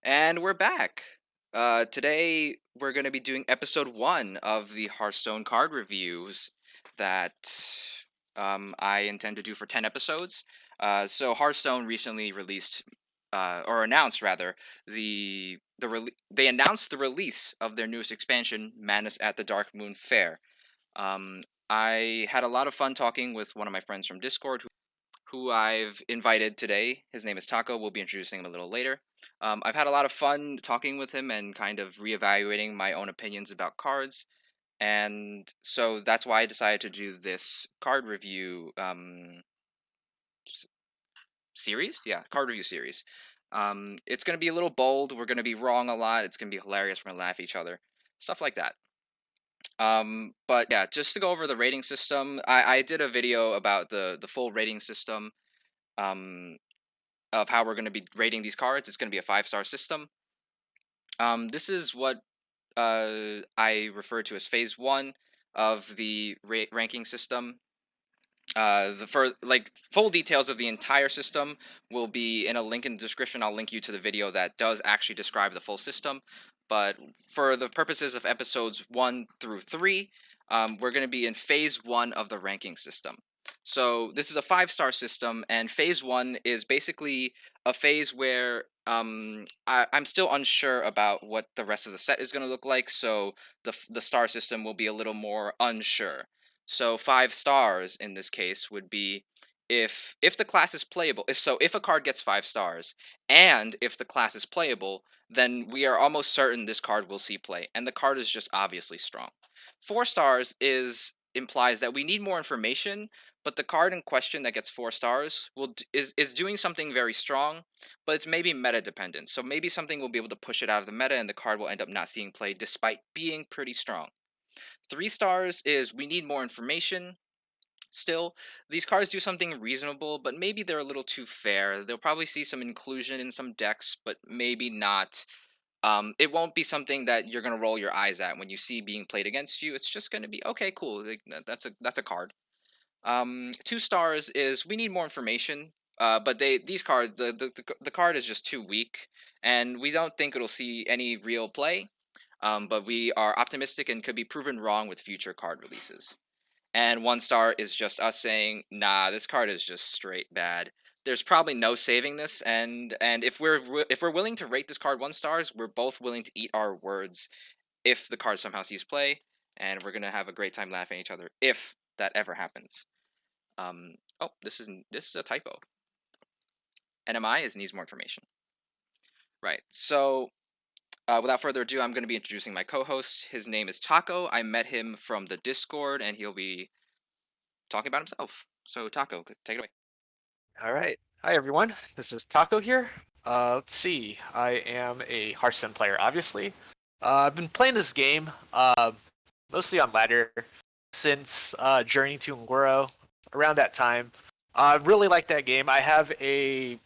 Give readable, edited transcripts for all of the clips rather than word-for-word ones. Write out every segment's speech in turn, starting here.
And we're back. Today we're going to be doing episode 1 of the Hearthstone card reviews that I intend to do for 10 episodes. So Hearthstone recently released, or announced rather, they announced the release of their newest expansion, Madness at the Darkmoon Faire. Um, I had a lot of fun talking with one of my friends from Discord who I've invited today. His name is Taco. We'll be introducing him a little later. I've had a lot of fun talking with him and kind of reevaluating my own opinions about cards. And so that's why I decided to do this card review series. Yeah, card review series. It's going to be a little bold. We're going to be wrong a lot. It's going to be hilarious. We're going to laugh at each other. Stuff like that. But yeah, just to go over the rating system, I did a video about the full rating system. Um, of how we're going to be rating these cards. It's going to be a 5-star system. This is what I refer to as phase 1 of the ranking system. Full details of the entire system will be in a link in the description. I'll link you to the video that does actually describe the full system. But for the purposes of episodes 1 through 3, we're going to be in phase 1 of the ranking system. So this is a 5-star system, and phase 1 is basically a phase where I'm still unsure about what the rest of the set is going to look like. So the star system will be a little more unsure. So 5 stars in this case would be if the class is playable. If a card gets 5 stars and if the class is playable, then we are almost certain this card will see play, and the card is just obviously strong. 4 stars implies that we need more information, but the card in question that gets 4 stars is doing something very strong, but it's maybe meta dependent. So maybe something will be able to push it out of the meta and the card will end up not seeing play despite being pretty strong. 3 stars is we need more information. Still, these cards do something reasonable, but maybe they're a little too fair. They'll probably see some inclusion in some decks, but maybe not. It won't be something that you're gonna roll your eyes at when you see being played against you. It's just gonna be okay, cool. That's a card. 2 stars is we need more information. But these cards the card is just too weak, and we don't think it'll see any real play. But we are optimistic and could be proven wrong with future card releases. And 1 star is just us saying, nah, this card is just straight bad. There's probably no saving this, and if we're willing to rate this card 1 stars, we're both willing to eat our words if the card somehow sees play, and we're gonna have a great time laughing at each other if that ever happens. Oh, this is a typo. NMI is needs more information. Right. So without further ado, I'm going to be introducing my co-host. His name is Taco. I met him from the Discord, and he'll be talking about himself. So, Taco, take it away. All right. Hi, everyone. This is Taco here. Let's see. I am a Hearthstone player, obviously. I've been playing this game mostly on ladder since Journey to Ngoro, around that time. I really like that game. I have a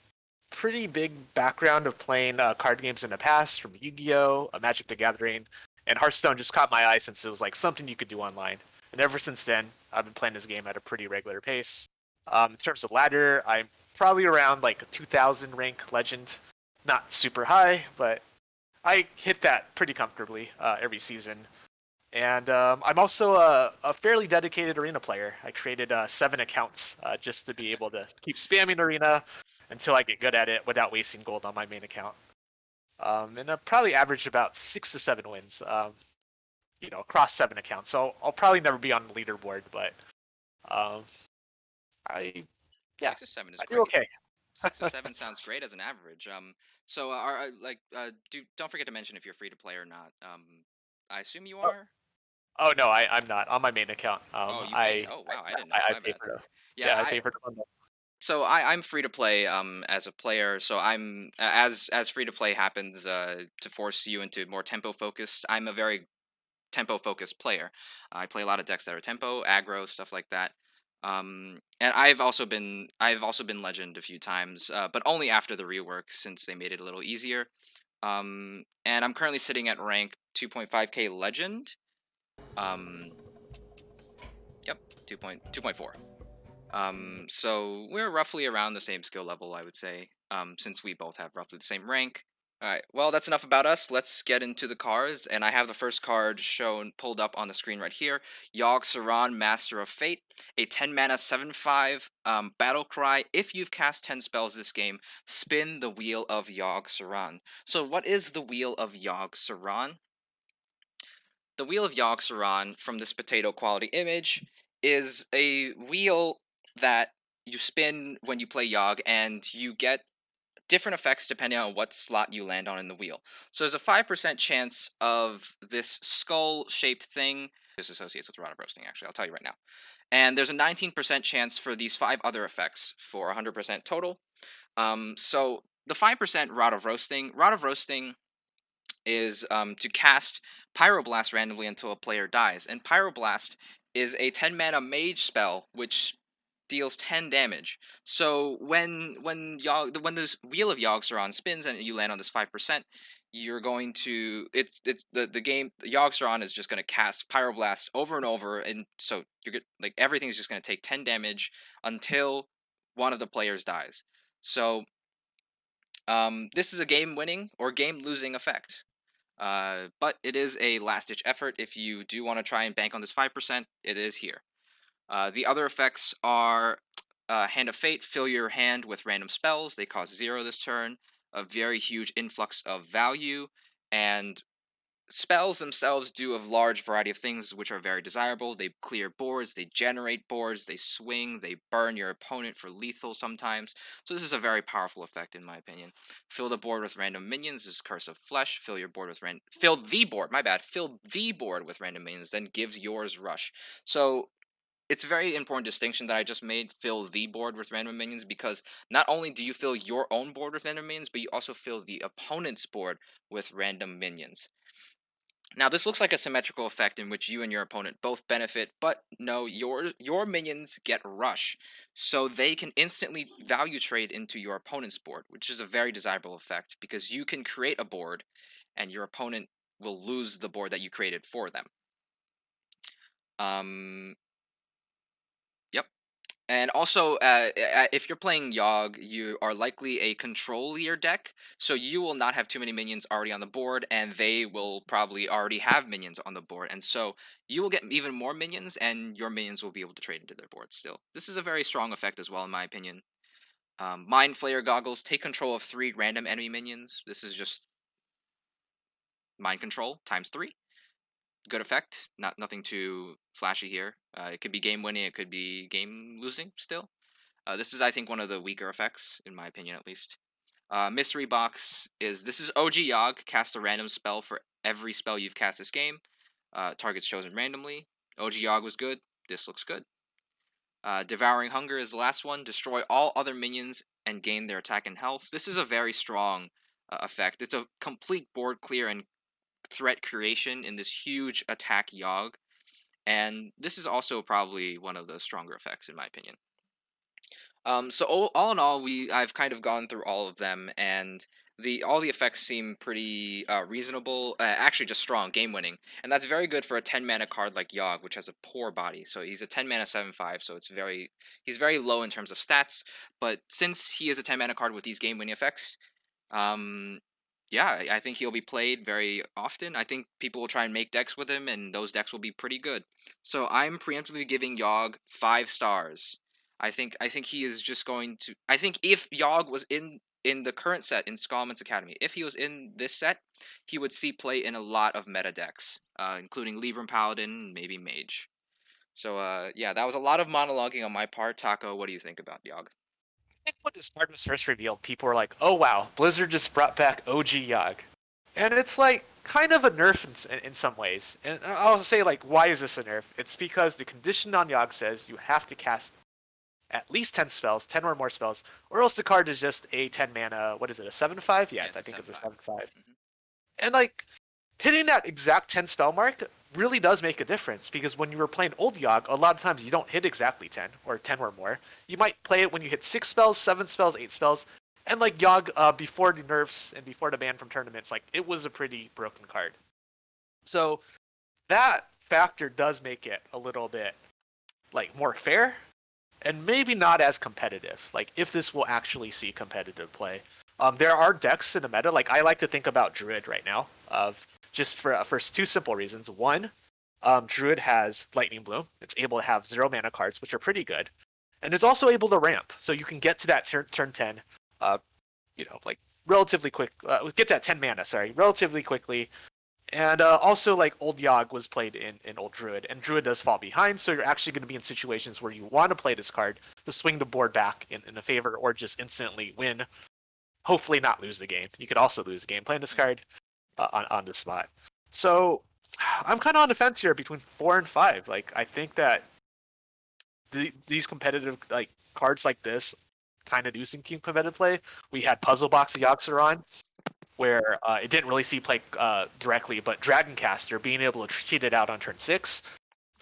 pretty big background of playing card games in the past, from Yu-Gi-Oh!, Magic the Gathering, and Hearthstone just caught my eye since it was like something you could do online. And ever since then, I've been playing this game at a pretty regular pace. In terms of ladder, I'm probably around like a 2000 rank legend. Not super high, but I hit that pretty comfortably every season. And I'm also a fairly dedicated arena player. I created 7 accounts just to be able to keep spamming arena until I get good at it without wasting gold on my main account. And I've probably averaged about 6 to 7 wins, across 7 accounts. So I'll probably never be on the leaderboard, but um, I, yeah, 6 to 7 is I do great. okay. 6 to 7 sounds great as an average. So don't forget to mention if you're free to play or not. I assume you Oh, are. oh no, I'm not on my main account. Oh, you pay. I Oh, wow, I didn't know. I My pay bad. for Yeah, yeah, I pay for the bundle. so I'm free to play as a player. So I'm as free to play happens to force you into more tempo focused. I'm a very tempo focused player. I play a lot of decks that are tempo, aggro, stuff like that. And I've also been legend a few times, but only after the rework since they made it a little easier. And I'm currently sitting at rank 2.5k legend. Um, yep, 2.4. So we're roughly around the same skill level, I would say, since we both have roughly the same rank. All right. Well, that's enough about us. Let's get into the cards, and I have the first card shown pulled up on the screen right here. Yogg Saron, Master of Fate, a 10 mana 7/5 battle cry. If you've cast 10 spells this game, spin the Wheel of Yogg Saron. So, what is the Wheel of Yogg Saron? The Wheel of Yogg Saron from this potato quality image is a wheel that you spin when you play Yogg, and you get different effects depending on what slot you land on in the wheel. So there's a 5% chance of this skull-shaped thing. This associates with Rod of Roasting, actually. I'll tell you right now. And there's a 19% chance for these 5 other effects for 100% total. So the 5% Rod of Roasting is to cast Pyroblast randomly until a player dies. And Pyroblast is a 10 mana mage spell, which deals 10 damage. So when this Wheel of Yogg Saron spins and you land on this 5%, you're going to it's the game Yogg Saron is just going to cast Pyroblast over and over, and so like everything's just going to take 10 damage until one of the players dies. So this is a game winning or game losing effect. But it is a last ditch effort. If you do want to try and bank on this 5%, it is here. The other effects are Hand of Fate, fill your hand with random spells. They cost 0 this turn. A very huge influx of value. And spells themselves do a large variety of things which are very desirable. They clear boards, they generate boards, they swing, they burn your opponent for lethal sometimes. So this is a very powerful effect in my opinion. Fill the board with random minions. This is Curse of Flesh. Fill your board with fill the board, my bad. Fill the board with random minions, then gives yours rush. So it's a very important distinction that I just made, fill the board with random minions, because not only do you fill your own board with random minions, but you also fill the opponent's board with random minions. Now, this looks like a symmetrical effect in which you and your opponent both benefit, but no, your minions get rush, so they can instantly value trade into your opponent's board, which is a very desirable effect, because you can create a board, and your opponent will lose the board that you created for them. Yep. And also, if you're playing Yogg, you are likely a control-lier deck, so you will not have too many minions already on the board, and they will probably already have minions on the board, and so you will get even more minions, and your minions will be able to trade into their board still. This is a very strong effect as well, in my opinion. Mind Flayer Goggles, take control of 3 random enemy minions. This is just mind control times 3. Good effect. Nothing too flashy here. It could be game winning, it could be game losing still. This is, I think, one of the weaker effects, in my opinion, at least. Mystery Box this is OG Yogg. Cast a random spell for every spell you've cast this game. Targets chosen randomly. OG Yogg was good. This looks good. Devouring Hunger is the last one. Destroy all other minions and gain their attack and health. This is a very strong effect. It's a complete board clear and threat creation in this huge attack Yogg. And this is also probably one of the stronger effects, in my opinion. So all in all, I've kind of gone through all of them, and all the effects seem pretty reasonable. Actually, just strong, game winning, and that's very good for a 10 mana card like Yogg, which has a poor body. So he's a 10 mana 7/5, so he's very low in terms of stats. But since he is a 10 mana card with these game winning effects, um, yeah, I think he'll be played very often. I think people will try and make decks with him, and those decks will be pretty good. So I'm preemptively giving Yogg 5 stars. I think he is just going to. I think if Yogg was in the current set in Skullman's Academy, if he was in this set, he would see play in a lot of meta decks, including Libram Paladin, maybe Mage. So yeah, that was a lot of monologuing on my part. Taco, what do you think about Yogg? I think when this card was first revealed, people were like, "Oh wow, Blizzard just brought back OG Yogg," and it's like kind of a nerf in some ways. And I'll say like, why is this a nerf? It's because the condition on Yogg says you have to cast at least 10 spells, 10 or more spells, or else the card is just a 10 mana. What is it? A 7/5? Yeah, It's I a think it's a 7/5. 7/5. Mm-hmm. And like hitting that exact 10 spell mark really does make a difference, because when you were playing old Yogg, a lot of times you don't hit exactly 10 or 10 or more. You might play it when you hit 6 spells, 7 spells, 8 spells. And like Yogg, before the nerfs and before the ban from tournaments, like it was a pretty broken card. So that factor does make it a little bit like more fair and maybe not as competitive. Like if this will actually see competitive play. There are decks in the meta, like I like to think about Druid right now, of just for two simple reasons. One, Druid has Lightning Bloom. It's able to have 0 mana cards, which are pretty good, and it's also able to ramp, so you can get to that turn 10, uh, like relatively quick. Get that 10 mana, sorry, relatively quickly. And also, like, old Yogg was played in old Druid, and Druid does fall behind, so you're actually going to be in situations where you want to play this card to swing the board back in a favor, or just instantly win, hopefully not lose the game. You could also lose the game playing this card on the spot. So I'm kind of on the fence here between 4 and 5. Like, I think that these competitive like cards like this kind of do seem competitive play. We had Puzzle Box Yogg-Saron, where it didn't really see play directly, but Dragoncaster being able to cheat it out on turn 6,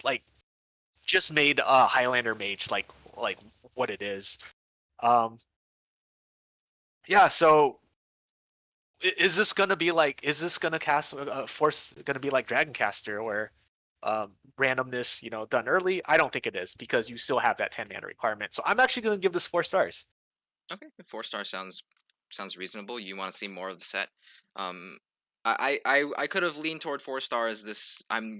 like, just made Highlander Mage like what it is. Yeah, so is this gonna be like? Is this gonna cast force gonna be like Dragoncaster, where randomness, done early? I don't think it is, because you still have that 10 mana requirement. So I'm actually gonna give this 4 stars. Okay, 4 star sounds reasonable. You want to see more of the set. I could have leaned toward 4 stars.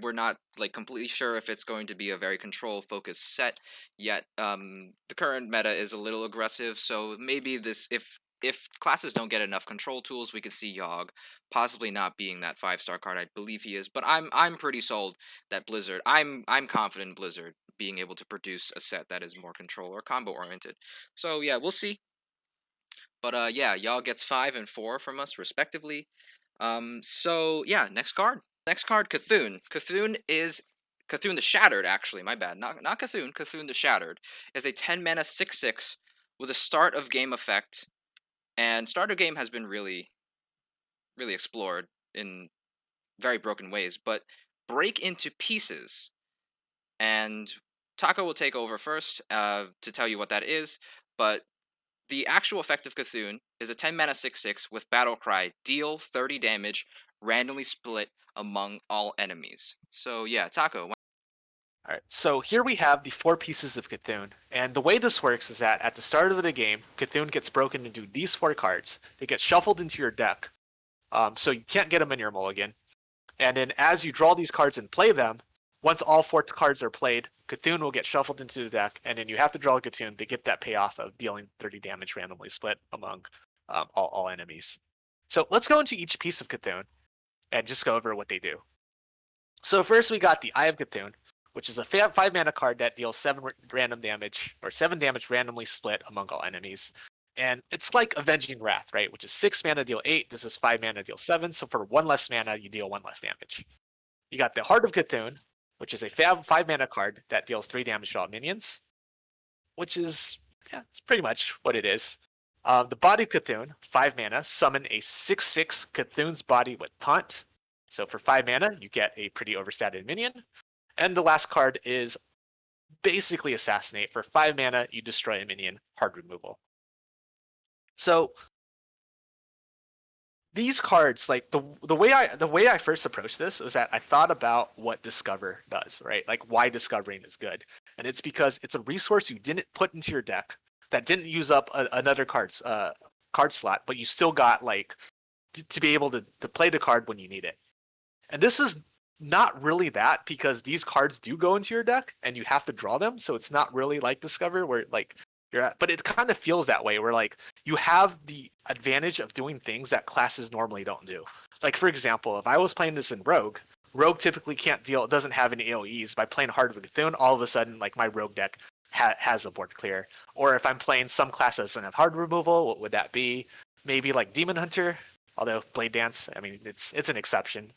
We're not like completely sure if it's going to be a very control focused set yet. The current meta is a little aggressive, so maybe if classes don't get enough control tools, we could see Yogg possibly not being that 5 star card. I believe he is, but I'm pretty sold that Blizzard. I'm confident in Blizzard being able to produce a set that is more control or combo oriented. So yeah, we'll see. But yeah, y'all gets 5 and 4 from us respectively. So yeah, next card. Next card, Cthulhu. Cthulhu the Shattered. Actually, my bad. Not Cthulhu. Cthulhu the Shattered is a 10 mana 6/6 with a start of game effect, and start of game has been really explored in very broken ways. But break into pieces, and Taco will take over first to tell you what that is. But the actual effect of Cthulhu is a 10 mana 6/6 with Battle Cry. Deal 30 damage, randomly split among all enemies. So yeah, Taco. All right, so here we have the 4 pieces of Cthulhu, and the way this works is that at the start of the game, Cthulhu gets broken into these 4 cards. They get shuffled into your deck, so you can't get them in your mulligan. And then as you draw these cards and play them, once all 4 cards are played, Cthulhu will get shuffled into the deck, and then you have to draw a Cthulhu to get that payoff of dealing 30 damage randomly split among all enemies. So let's go into each piece of Cthulhu and just go over what they do. So first we got the Eye of Cthulhu, which is a 5 mana card that deals 7 random damage, or 7 damage randomly split among all enemies. And it's like Avenging Wrath, right? Which is 6 mana, deal 8. This is 5 mana, deal 7. So for 1 less mana, you deal 1 less damage. You got the Heart of Cthulhu, which is a 5 mana card that deals 3 damage to all minions, which is, yeah, it's pretty much what it is. The Body of Cthulhu, 5 mana, summon a 6/6 Cthulhu's Body with Taunt. So for 5 mana, you get a pretty overstated minion. And the last card is basically Assassinate. For 5 mana, you destroy a minion, hard removal. So these cards, like the way I first approached this was that I thought about what Discover does, right? Like why discovering is good, and it's because it's a resource you didn't put into your deck that didn't use up another card slot, but you still got like to be able to play the card when you need it. And this is not really that, because these cards do go into your deck and you have to draw them, so it's not really like Discover where like you're at, but it kind of feels that way where like you have the advantage of doing things that classes normally don't do. Like for example, if I was playing this in Rogue, Rogue typically doesn't have any AoEs. By playing Heart of Cthulhu, all of a sudden like my Rogue deck has a board clear. Or if I'm playing some class that doesn't have hard removal, what would that be? Maybe like Demon Hunter, although Blade Dance, I mean it's an exception.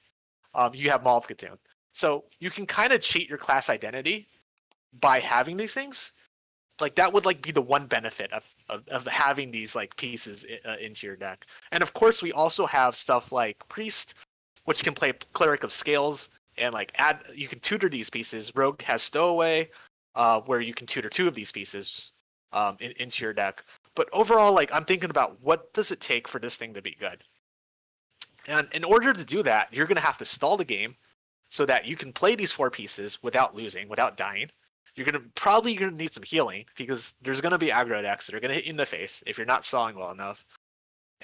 You have Maul of Cthulhu. So you can kind of cheat your class identity by having these things. Like that would like be the one benefit of having these like pieces into your deck. And of course we also have stuff like Priest, which can play Cleric of Scales and like you can tutor these pieces. Rogue has Stowaway, where you can tutor 2 of these pieces into your deck. But overall, like I'm thinking about what does it take for this thing to be good. And in order to do that, you're going to have to stall the game so that you can play these 4 pieces without losing, without dying. You're probably going to need some healing, because there's going to be aggro decks that are going to hit you in the face if you're not stalling well enough.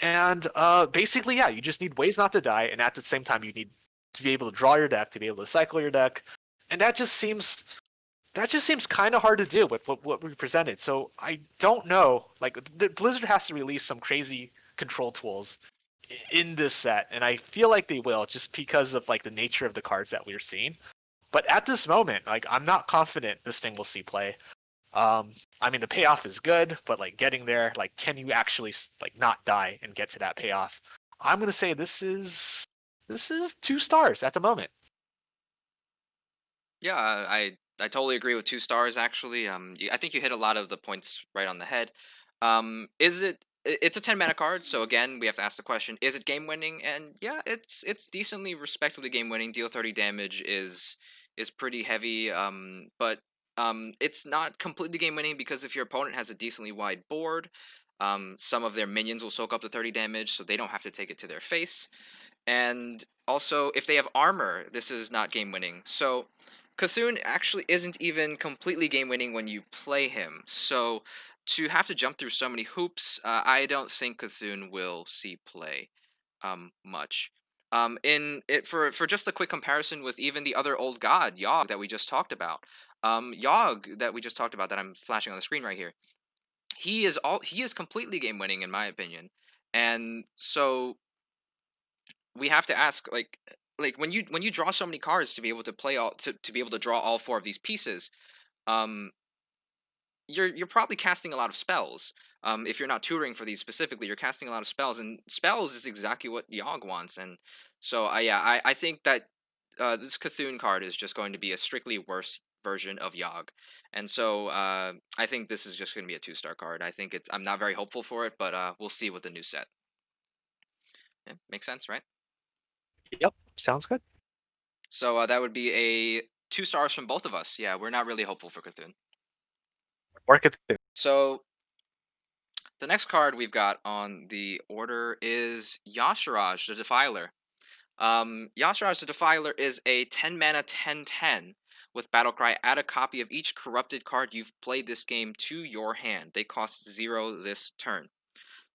And basically, yeah, you just need ways not to die, and at the same time, you need to be able to draw your deck, to be able to cycle your deck, and that just seems kind of hard to do with what we presented. So I don't know. Like Blizzard has to release some crazy control tools in this set, and I feel like they will, just because of like the nature of the cards that we're seeing. But at this moment, like I'm not confident this thing will see play. Um, I mean the payoff is good, but like getting there, like can you actually like not die and get to that payoff? I'm gonna say this is 2 stars at the moment. Yeah, I totally agree with 2 stars actually. I think you hit a lot of the points right on the head. Is it? It's a 10 mana card, so again, we have to ask the question: is it game winning? And yeah, it's decently, respectively game winning. Deal 30 damage is pretty heavy. But it's not completely game winning because if your opponent has a decently wide board, some of their minions will soak up the 30 damage, so they don't have to take it to their face. And also, if they have armor, this is not game winning. So Cthulhu actually isn't even completely game winning when you play him. So to have to jump through so many hoops, I don't think Cthulhu will see play much. In it for just a quick comparison with even the other old god Yogg that we just talked about, Yogg that we just talked about that I'm flashing on the screen right here. He is completely game winning in my opinion, and so we have to ask like when you draw so many cards to be able to play to be able to draw all four of these pieces, um you're probably casting a lot of spells. If you're not tutoring for these specifically, you're casting a lot of spells, and spells is exactly what Yogg wants. And so I think that this Cthulhu card is just going to be a strictly worse version of Yogg. And so I think this is just going to be a 2 star card. I'm not very hopeful for it, but we'll see with the new set. Yeah, makes sense, right? Yep, sounds good. So that would be a 2 stars from both of us. Yeah, we're not really hopeful for Cthulhu. Work it through. So the next card we've got on the order is Yasharaj the Defiler. Yasharaj the Defiler is a 10 mana 10/10 with Battlecry. Add a copy of each corrupted card you've played this game to your hand. They cost 0 this turn.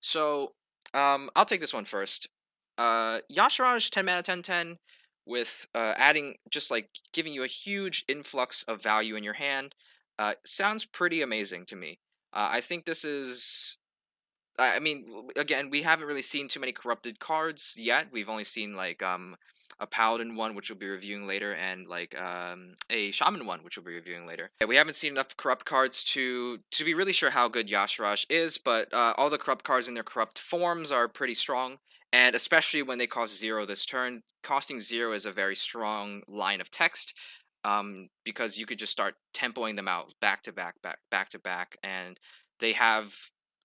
So, I'll take this one first. Yasharaj 10 mana 10/10 with adding just like giving you a huge influx of value in your hand. Sounds pretty amazing to me. I think this is I mean, again, we haven't really seen too many corrupted cards yet. We've only seen like a paladin one, which we'll be reviewing later, and like a shaman one, which we'll be reviewing later. Yeah, we haven't seen enough corrupt cards to be really sure how good Yasharaj is, but all the corrupt cards in their corrupt forms are pretty strong, and especially when they cost 0 this turn. Costing 0 is a very strong line of text. Because you could just start tempoing them out back to back, back to back, and they have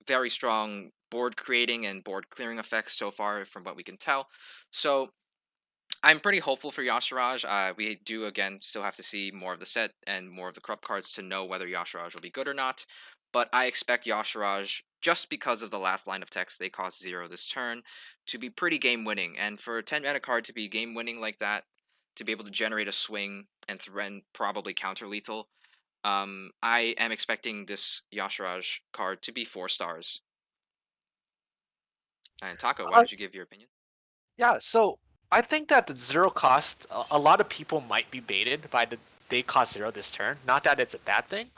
very strong board creating and board clearing effects so far from what we can tell. So I'm pretty hopeful for Yasharaj. We do again still have to see more of the set and more of the corrupt cards to know whether Yasharaj will be good or not. But I expect Yasharaj, just because of the last line of text, they cost 0 this turn, to be pretty game winning. And for a 10 mana card to be game winning like that, to be able to generate a swing and threaten probably counter lethal, I am expecting this Yasharaj card to be 4 stars. And Taco, why Uh, don't you give your opinion? yeah, so I think that the zero cost, a lot of people might be baited by the they cost 0 this turn. Not that it's a bad thing,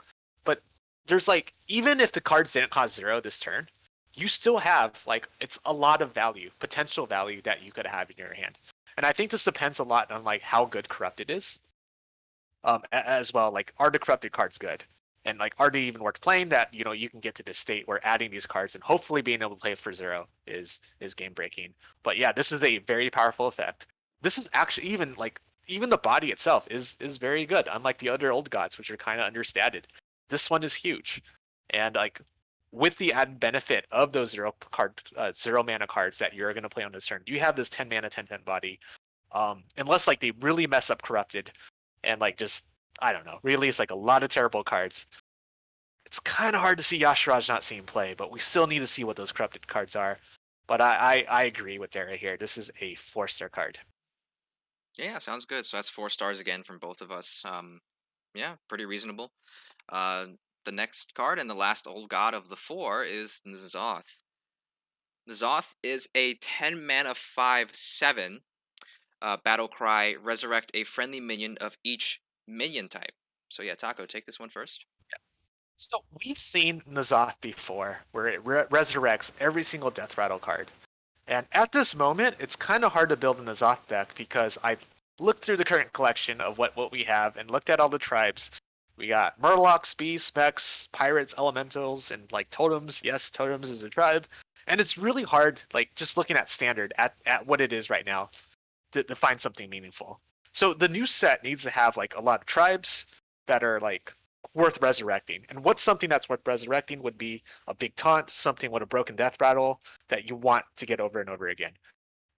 but there's like even if the cards didn't cost 0 this turn, you still have like it's a lot of value, potential value that you could have in your hand. And I think this depends a lot on like how good corrupted is. As well. Like, are the corrupted cards good? And like, are they even worth playing? That you can get to this state where adding these cards and hopefully being able to play it for 0 is game breaking. But yeah, this is a very powerful effect. This is actually even the body itself is very good. Unlike the other old gods, which are kind of understated, this one is huge. And like with the added benefit of those 0 mana cards that you're going to play on this turn, you have this 10 mana 10/10 body. Unless like they really mess up corrupted and like just I don't know, release like a lot of terrible cards. It's kind of hard to see Yasharaj not seeing play, but we still need to see what those corrupted cards are. But I agree with Dara here. This is a 4-star card. Yeah, sounds good. So that's 4 stars again from both of us. Yeah, pretty reasonable. Uh, the next card and the last old god of the four is N'Zoth. N'Zoth is a 10 mana 5/7 battle cry. Resurrect a friendly minion of each minion type. So yeah, Taco, take this one first. So we've seen N'Zoth before, where it resurrects every single Death Rattle card. And at this moment, it's kind of hard to build a N'Zoth deck because I've looked through the current collection of what we have and looked at all the tribes. We got Murlocs, Beasts, Mechs, Pirates, Elementals, and like Totems. Yes, Totems is a tribe. And it's really hard, like just looking at standard at what it is right now, to find something meaningful. So the new set needs to have like a lot of tribes that are like worth resurrecting. And what's something that's worth resurrecting would be a big taunt, something with a broken death rattle that you want to get over and over again.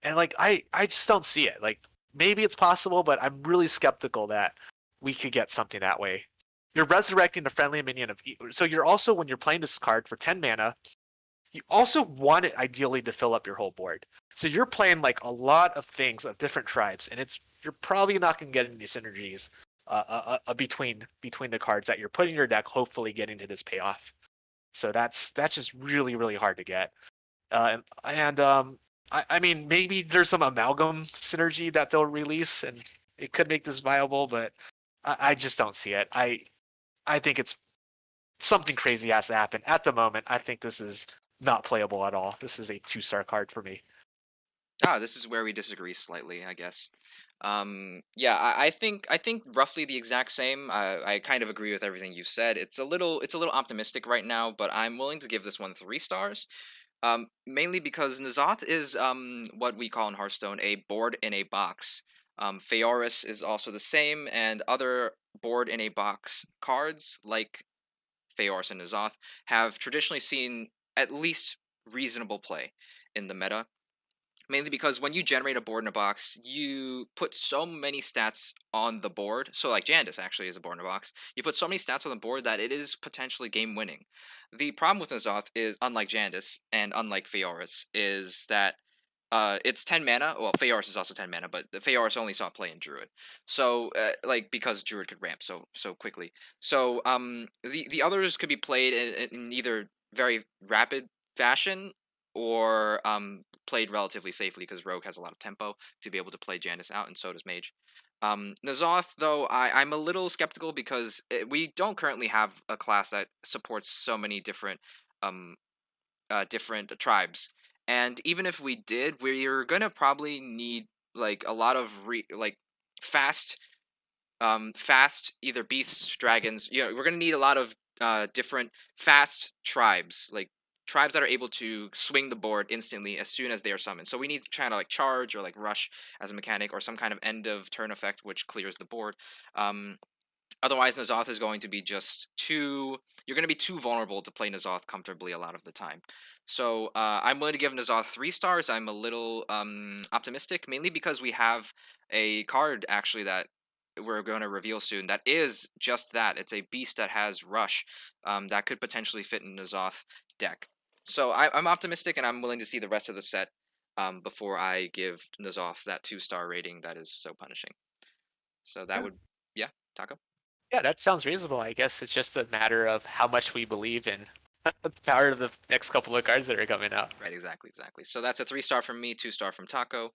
And like I just don't see it. Like maybe it's possible, but I'm really skeptical that we could get something that way. You're resurrecting the friendly minion of so you're also when you're playing this card for 10 mana, you also want it ideally to fill up your whole board. So you're playing like a lot of things of different tribes, and you're probably not going to get any synergies between the cards that you're putting in your deck. Hopefully, getting to this payoff. So that's just really hard to get. I mean maybe there's some amalgam synergy that they'll release, and it could make this viable, but I just don't see it. I think it's something crazy has to happen. At the moment, I think this is not playable at all. This is a 2-star card for me. Ah, this is where we disagree slightly, I guess. Yeah, I think roughly the exact same. I kind of agree with everything you said. It's a little optimistic right now, but I'm willing to give this one 3 stars. Mainly because N'Zoth is what we call in Hearthstone a board in a box. Feoris is also the same, and other board in a box cards like Feoris and N'Zoth have traditionally seen at least reasonable play in the meta. Mainly because when you generate a board in a box, you put so many stats on the board. So, like Jandis actually is a board in a box. You put so many stats on the board that it is potentially game winning. The problem with N'Zoth is, unlike Jandis and unlike Feoris, is that it's 10 mana. Well, Feoris is also 10 mana, but the Feoris only saw play in Druid. So, like because Druid could ramp so quickly. So, the others could be played in either very rapid fashion or played relatively safely because Rogue has a lot of tempo to be able to play Janice out, and so does Mage. N'Zoth, though, I'm a little skeptical because we don't currently have a class that supports so many um, different tribes, and even if we did, we're gonna probably need like a lot of like fast fast either beasts, dragons. We're gonna need a lot of different fast tribes, like tribes that are able to swing the board instantly as soon as they are summoned. So we need to try to like charge or like rush as a mechanic or some kind of end of turn effect which clears the board. Um, Otherwise, N'Zoth is going to be just too. You're going to be too vulnerable to play N'Zoth comfortably a lot of the time. So I'm willing to give N'Zoth 3 stars. I'm a little optimistic, mainly because we have a card actually that we're going to reveal soon that is just that. It's a beast that has Rush that could potentially fit in N'Zoth deck. So I'm optimistic, and I'm willing to see the rest of the set before I give N'Zoth that 2-star rating that is so punishing. So that Yeah. would, yeah, Taco. Yeah, that sounds reasonable. I guess it's just a matter of how much we believe in the power of the next couple of cards that are coming out. Right, exactly. So that's a 3-star from me, 2-star from Taco.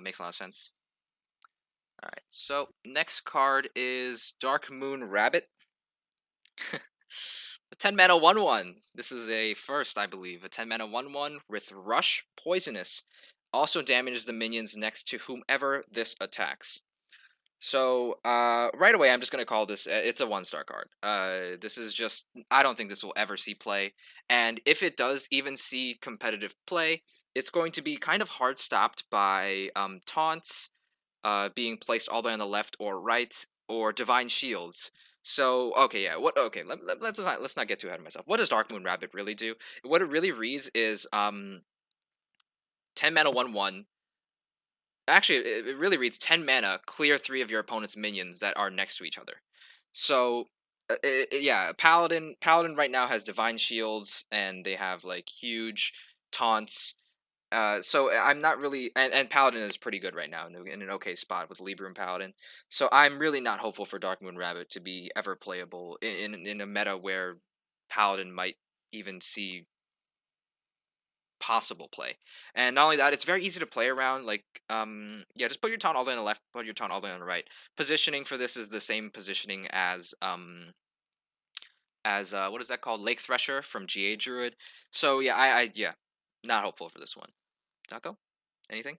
Makes a lot of sense. All right. So next card is Darkmoon Rabbit. A 10 mana 1/1. This is a first, I believe. A 10 mana 1/1 with Rush Poisonous. Also damages the minions next to whomever this attacks. So right away, I'm just gonna call this. It's a 1-star card. This is just. I don't think this will ever see play, and if it does even see competitive play, it's going to be kind of hard stopped by taunts, being placed all the way on the left or right, or divine shields. So okay, yeah. What? Okay, let's not get too ahead of myself. What does Darkmoon Rabbit really do? What it really reads is 10 mana 1/1. Actually, it really reads 10 mana, clear 3 of your opponent's minions that are next to each other. So, yeah, Paladin right now has divine shields, and they have like huge taunts. So I'm not really, and Paladin is pretty good right now in an okay spot with Libra and Paladin. So I'm really not hopeful for Darkmoon Rabbit to be ever playable in a meta where Paladin might even see possible play. And not only that, it's very easy to play around. Like, yeah, just put your taunt all the way on the left, put your taunt all the way on the right. Positioning for this is the same positioning as what is that called? Lake Thresher from GA Druid. So yeah, I yeah, not hopeful for this one. Taco, anything?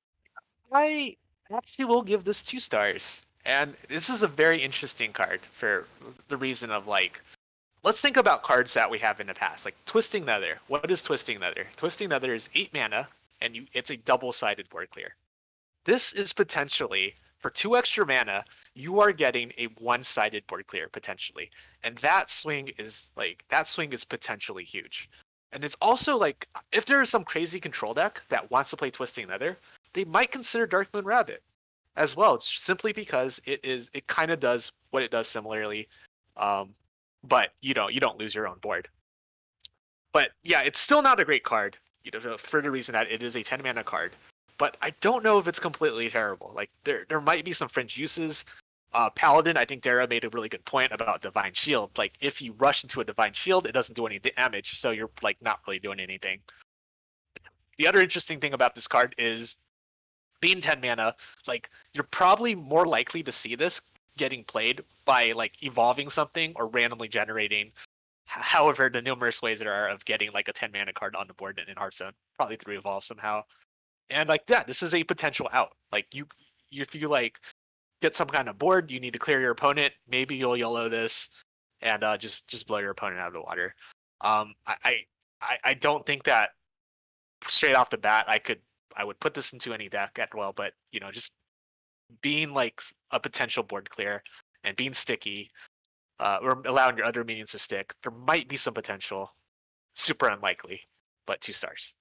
I actually will give this 2 stars. And this is a very interesting card for the reason of like, let's think about cards that we have in the past, like Twisting Nether. What is Twisting Nether? Twisting Nether is 8 mana, and it's a double-sided board clear. This is potentially for 2 extra mana, you are getting a one-sided board clear potentially, and that swing is potentially huge. And it's also like if there is some crazy control deck that wants to play Twisting Nether, they might consider Darkmoon Rabbit as well, simply because it kind of does what it does similarly, um, but you don't lose your own board. But yeah, it's still not a great card, for the reason that it is a 10 mana card. But I don't know if it's completely terrible. Like there might be some fringe uses. Paladin, I think Dara made a really good point about Divine Shield. Like if you rush into a Divine Shield, it doesn't do any damage, so you're like not really doing anything. The other interesting thing about this card is being 10 mana, like you're probably more likely to see this getting played by like evolving something or randomly generating. However, the numerous ways there are of getting like a 10 mana card on the board in Hearthstone, probably through evolve somehow. And like that, this is a potential out. Like if you like get some kind of board, you need to clear your opponent. Maybe you'll YOLO this and just blow your opponent out of the water. I don't think that straight off the bat I would put this into any deck at well, but just being like a potential board clear and being sticky, or allowing your other minions to stick, there might be some potential. Super unlikely, but 2 stars.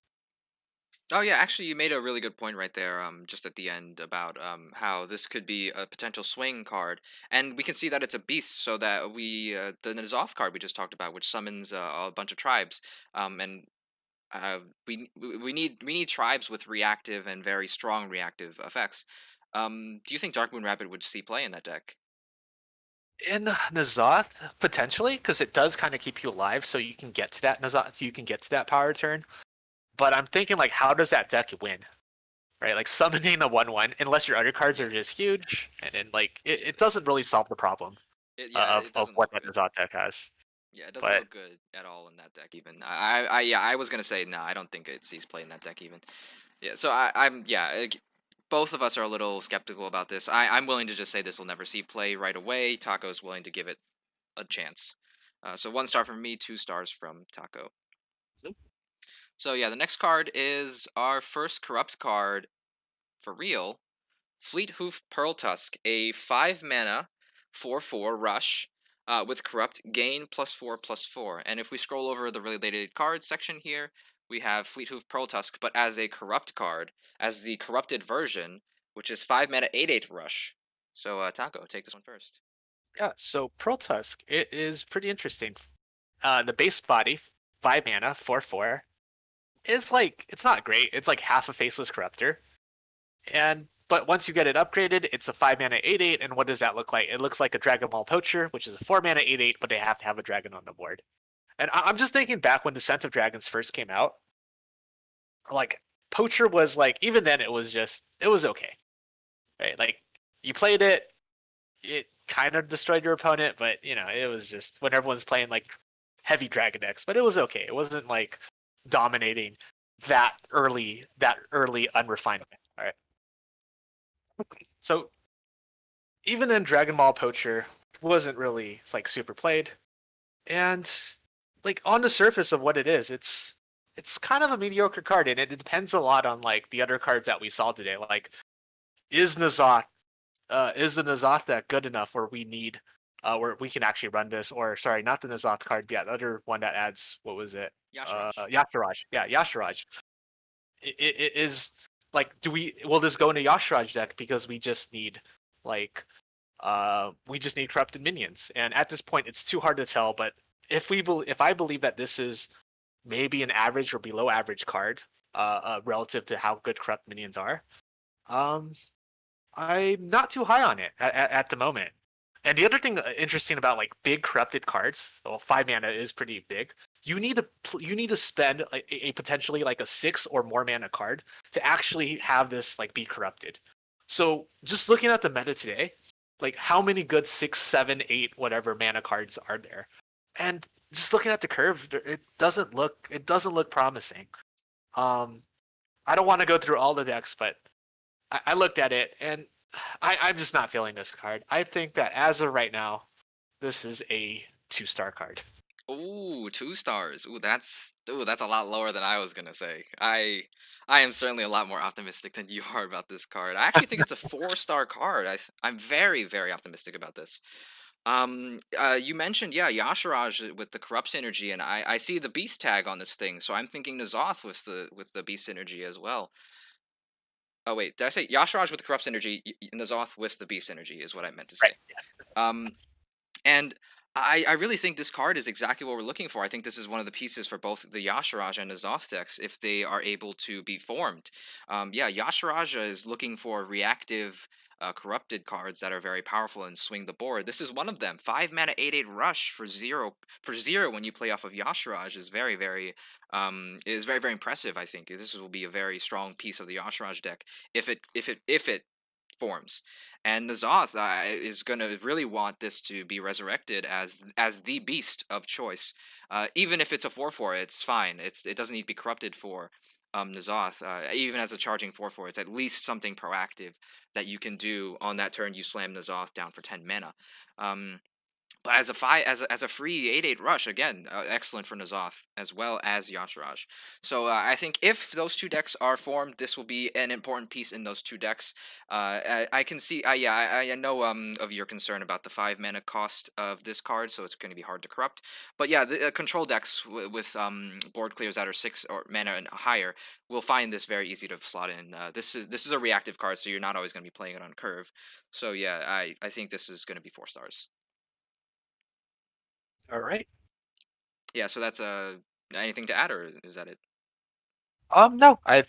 Oh yeah, actually, you made a really good point right there. Just at the end about how this could be a potential swing card, and we can see that it's a beast. So that the N'Zoth card we just talked about, which summons a bunch of tribes, and we need tribes with reactive and very strong reactive effects. Do you think Darkmoon Rabbit would see play in that deck? In N'Zoth, potentially, because it does kind of keep you alive, so you can get to that N'Zoth, so you can get to that power turn. But I'm thinking like, how does that deck win? Right, like summoning a 1/1, unless your other cards are Yeah, just huge, and then like it doesn't really solve the problem yeah, it of doesn't what look that good. N'Zoth deck has. Yeah, it doesn't But look good at all in that deck. Even yeah, I was gonna say no. I don't think it sees play in that deck even. Yeah, so I'm yeah. Both of us are a little skeptical about this. I'm willing to just say this will never see play right away. Taco's willing to give it a chance. So 1 star from me, 2 stars from Taco. So yeah, the next card is our first corrupt card for real. Fleet Hoof Pearl Tusk, a 5 mana 4/4 rush with corrupt gain +4/+4. And if we scroll over the related cards section here, we have Fleet Hoof Pearl Tusk, but as a corrupt card, as the corrupted version, which is 5 mana 8/8 rush. So Taco, take this one first. yeah, so Pearl Tusk, it is pretty interesting. The base body, 5 mana, 4/4, is like it's not great. It's like half a faceless corruptor. But once you get it upgraded, it's a 5 mana 8/8, and what does that look like? It looks like a Dragon Ball Poacher, which is a 4 mana 8/8, but they have to have a dragon on the board. And I'm just thinking back when Descent of Dragons first came out, like Poacher was like, even then it was okay, right? Like you played it, it kind of destroyed your opponent, but it was just when everyone's playing like heavy dragon decks, but it was okay. It wasn't like dominating that early unrefined. All right. So even in Dragon Ball Poacher, wasn't really like super played, and like on the surface of what it is, it's kind of a mediocre card, and it depends a lot on like the other cards that we saw today. Like, is N'Zoth is the N'Zoth deck good enough where we can actually run this? Or sorry, not the N'Zoth card, the other one that adds, what was it? Yashiraj. Yashiraj. Yeah, Yashiraj. It is like, will this go into Yashiraj deck because like we just need corrupted minions? And at this point, it's too hard to tell. But if I believe that this is maybe an average or below average card, relative to how good corrupt minions are, um, I'm not too high on it at the moment. And the other thing interesting about like big corrupted cards, well, 5 mana is pretty big. You need to spend a potentially like a 6 or more mana card to actually have this like be corrupted. So just looking at the meta today, like how many good 6, 7, 8 whatever mana cards are there? And just looking at the curve, it doesn't look promising. Um, I don't want to go through all the decks, but I looked at it and I'm just not feeling this card. I think that as of right now, this is a 2-star card. Ooh, 2 stars. Ooh, that's a lot lower than I was gonna say. I am certainly a lot more optimistic than you are about this card. I actually think it's a 4 star card. I'm very very optimistic about this. You mentioned, yeah, Yasharaj with the corrupt synergy, and I see the beast tag on this thing, so I'm thinking Nazoth with the beast synergy as well. Oh wait, did I say Yasharaj with the corrupt synergy? Nazoth with the beast synergy is what I meant to Right. say. Um, and I really think this card is exactly what we're looking for. I think this is one of the pieces for both the Yasharaj and the Zoth decks if they are able to be formed. Yeah, Yasharaj is looking for reactive, corrupted cards that are very powerful and swing the board. This is one of them. 5 mana, 8/8 rush for zero when you play off of Yasharaj is very very impressive. I think this will be a very strong piece of the Yasharaj deck if it forms. And Nazoth is going to really want this to be resurrected as the beast of choice. Even if it's a 4/4, it's fine. It doesn't need to be corrupted for Nazoth. Even as a charging 4/4, it's at least something proactive that you can do on that turn. You slam Nazoth down for 10 mana. Um, but as a free 8/8 rush, again, excellent for Nazoth as well as Yasharaj. So I think if those two decks are formed, this will be an important piece in those two decks. I can see, yeah, I know of your concern about the 5 mana cost of this card, so it's going to be hard to corrupt. But yeah, the control decks with board clears that are 6 mana and higher will find this very easy to slot in. This is a reactive card, so you're not always going to be playing it on curve. So yeah, I think this is going to be 4 stars. All right. Yeah, so that's anything to add, or is that it? No, I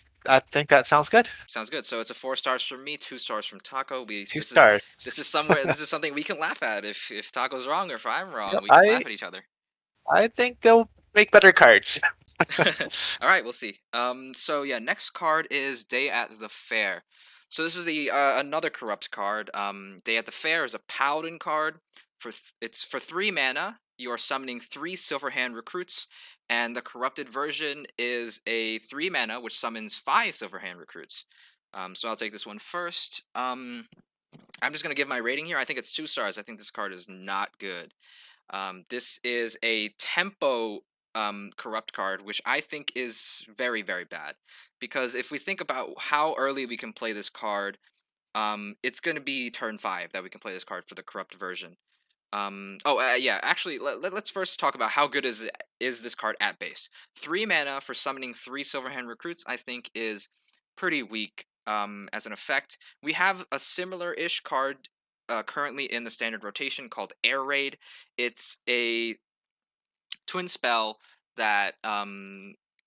think that sounds good. Sounds good. So it's a 4 stars from me, 2 stars from Taco. We Two stars. this is somewhere this is something we can laugh at if Taco's wrong or if I'm wrong, Yep, we can laugh at each other. I think they'll make better cards. All right, we'll see. So yeah, next card is Day at the Fair. So this is the another corrupt card. Day at the Fair is a Paladin card. It's for 3 mana. You are summoning 3 Silverhand recruits, and the corrupted version is a 3 mana which summons 5 Silverhand recruits. So I'll take this one first. I'm just gonna give my rating here. I think it's 2 stars. I think this card is not good. This is a tempo corrupt card, which I think is very, very bad. Because if we think about how early we can play this card, it's going to be turn 5 that we can play this card for the corrupt version. Yeah, actually, let's first talk about how good is this card at base. 3 mana for summoning 3 Silverhand recruits, I think, is pretty weak as an effect. We have a similar-ish card currently in the standard rotation called Air Raid. It's a twin spell that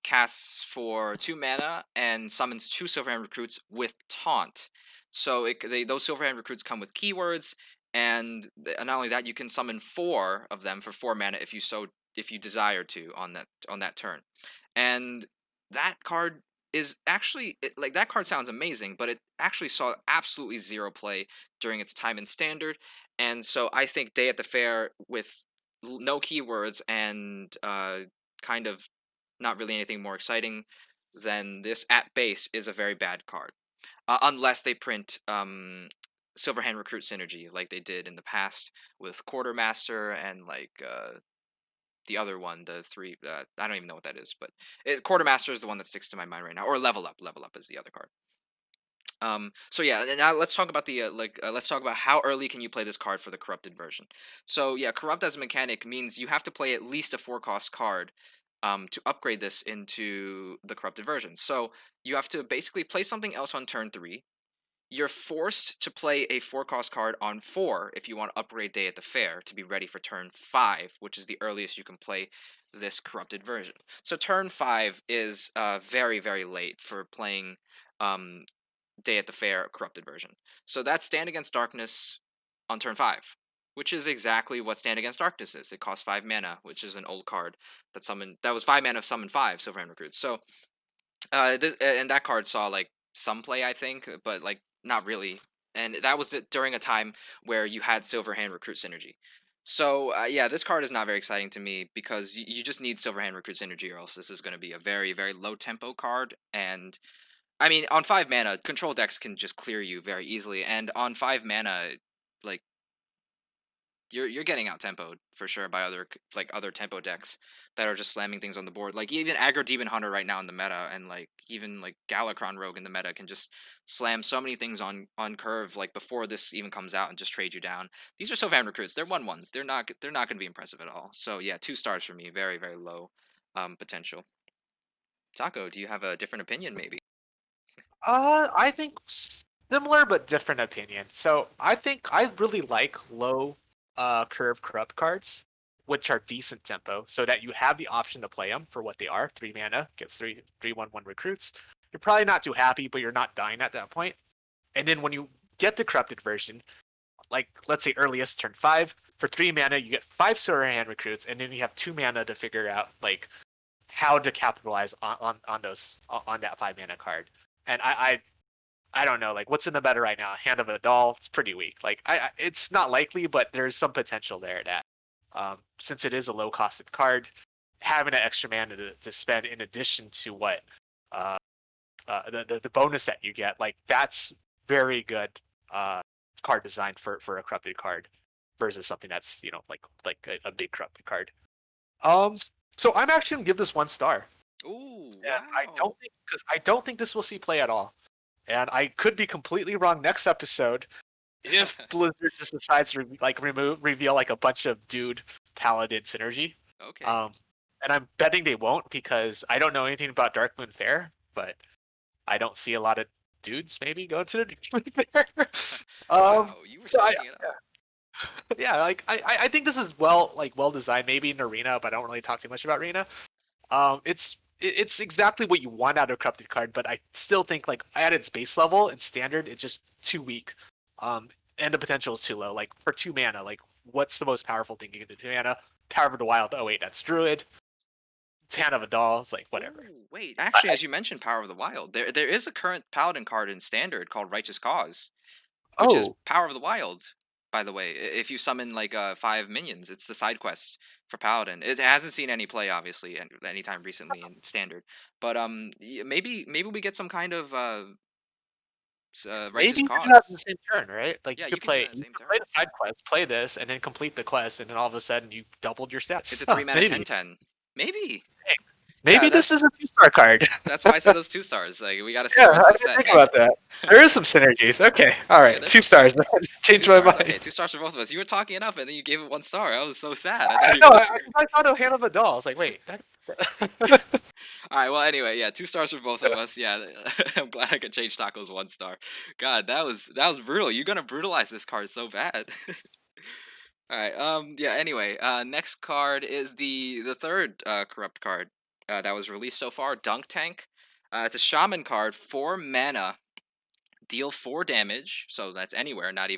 casts for 2 mana and summons 2 Silverhand recruits with taunt. So those Silverhand recruits come with keywords, and not only that, you can summon 4 of them for 4 mana if you desire to on that turn. And that card is actually like that card sounds amazing, but it actually saw absolutely zero play during its time in standard. And so I think Day at the Fair with no keywords and kind of not really anything more exciting than this at base is a very bad card. Unless they print Silverhand Recruit Synergy like they did in the past with Quartermaster and the other one, the three. I don't even know what that is, but Quartermaster is the one that sticks to my mind right now. Or Level Up. Level Up is the other card. So yeah, and now let's talk about let's talk about how early can you play this card for the corrupted version. So yeah, corrupt as a mechanic means you have to play at least a 4 cost card to upgrade this into the corrupted version. So you have to basically play something else on turn 3. You're forced to play a 4 cost card on 4 if you want to upgrade Day at the Fair to be ready for turn 5, which is the earliest you can play this corrupted version. So turn 5 is very very late for playing um, Day at the Fair corrupted version. So that's Stand Against Darkness on turn 5. which is exactly what Stand Against Darkness is. It costs 5 mana, which is an old card that was 5 mana, summon 5 Silverhand Recruits. So and that card saw like some play, I think, but like not really. And that was during a time where you had Silverhand Recruit synergy. So yeah, this card is not very exciting to me because you just need Silverhand Recruit synergy, or else this is going to be a very very low tempo card. And I mean, on 5 mana, control decks can just clear you very easily, and on 5 mana, like you're getting out tempoed for sure by other tempo decks that are just slamming things on the board. Like even Aggro Demon Hunter right now in the meta, and like even like Galakron Rogue in the meta can just slam so many things on curve like before this even comes out and just trade you down. These are Sylvan recruits. They're 1/1s. They're not going to be impressive at all. So yeah, 2 stars for me. Very very low potential. Taco, do you have a different opinion maybe? I think similar but different opinion. So I think I really like low curve corrupt cards, which are decent tempo, so that you have the option to play them for what they are. 3 mana gets 3/3/1/1 recruits. You're probably not too happy, but you're not dying at that point. And then when you get the corrupted version, like let's say earliest turn 5, for 3 mana you get 5 Silverhand recruits, and then you have 2 mana to figure out like how to capitalize on those on that 5 mana card. And I don't know, like what's in the meta right now? Hand of a Doll, it's pretty weak. Like it's not likely, but there's some potential there that since it is a low costed card, having an extra mana to spend in addition to what uh, the bonus that you get, like that's very good card design for a corrupted card versus something that's like a big corrupted card. Um, so I'm actually gonna give this 1 star. Ooh, And I don't wow. think because I don't think this will see play at all. And I could be completely wrong next episode if Blizzard just decides to reveal like a bunch of dude paladin synergy. Okay. Um, and I'm betting they won't because I don't know anything about Darkmoon Faire, but I don't see a lot of dudes maybe going to the Darkmoon Faire. Wow, you were So talking it up. yeah, like I think this is well designed. Maybe in Arena, but I don't really talk too much about Arena. It's exactly what you want out of a corrupted card, but I still think like at its base level and standard, it's just too weak. And the potential is too low. Like for 2 mana, like what's the most powerful thing you can do? 2 mana, Power of the Wild. Oh wait, that's Druid. It's Hand of a Doll. It's like whatever. Ooh, wait. Actually, as you mentioned, Power of the Wild, there is a current Paladin card in Standard called Righteous Cause, which is Oh, Power of the Wild. By the way, if you summon like 5 minions, it's the side quest for Paladin. It hasn't seen any play, obviously, anytime recently in Standard. But maybe we get some kind of maybe Righteous you can do that in the Cause. same turn, right? Like Yeah, you can do that in the you same could play turn. the side quest, play this, and then complete the quest, and then all of a sudden you doubled your It's stats. a Huh, 3 mana maybe. 10/10. Maybe. Hey, Yeah, maybe this is a 2 star card. that's why I said those 2 stars. Like we got to see Yeah, the rest I of the didn't set. think about that. There is some synergies. Okay, all Yeah, right, there's two some stars. synergies. Two Changed my stars. mind. Okay, 2 stars for both of us. You were talking enough, and then you gave it 1 star. I was so sad. I thought I you know. were gonna share. I thought of Hand of a Doll. I was like, wait. All right. Well, anyway, yeah, 2 stars for both of us. Yeah, I'm glad I could change Tacos 1 star. God, that was brutal. You're gonna brutalize this card so bad. All right. Yeah. Anyway, next card is the third corrupt card that was released so far. Dunk Tank. It's a shaman card, 4 mana. Deal 4 damage, so that's anywhere, not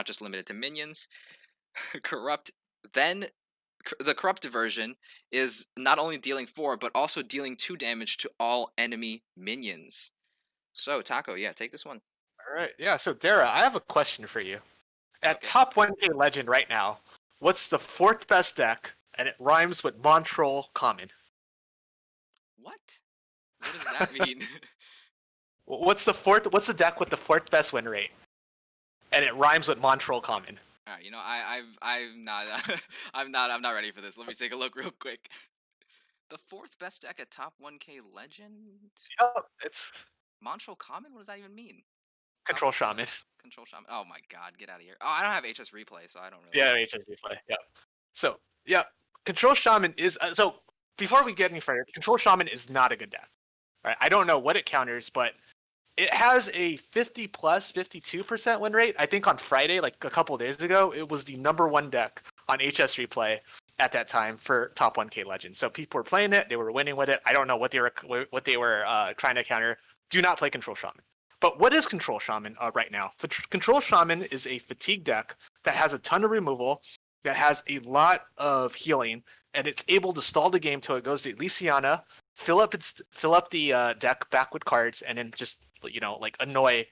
just limited to minions. Corrupt. Then the corrupted version is not only dealing 4, but also dealing 2 damage to all enemy minions. So Taco, yeah, take this one. All right. Yeah. So Dara, I have a question for you. At Okay. top 1K Legend right now, what's the fourth best deck? And it rhymes with Montreal Common. What? What does that mean? What's the deck with the fourth best win rate? And it rhymes with Montreal Common. All right, I'm not I'm not ready for this. Let me take a look real quick. The fourth best deck at top 1K Legend. Yep, it's Montreal Common. What does that even mean? Top Control Shaman. Control Shaman. Oh my God, get out of here. Oh, I don't have HS Replay, so I don't really Yeah, know. HSV play. Yeah. So yeah, Control Shaman is so. Before we get any further, Control Shaman is not a good deck. Right? I don't know what it counters, but it has a 50 plus 52% win rate. I think on Friday, like a couple of days ago, it was the #1 deck on HS Replay at that time for top 1K Legends. So people were playing it, they were winning with it. I don't know what they were trying to counter. Do not play Control Shaman. But what is Control Shaman right now? Control Shaman is a fatigue deck that has a ton of removal, that has a lot of healing, and it's able to stall the game till it goes to Elysiana, fill up the deck back with cards, and then just like annoy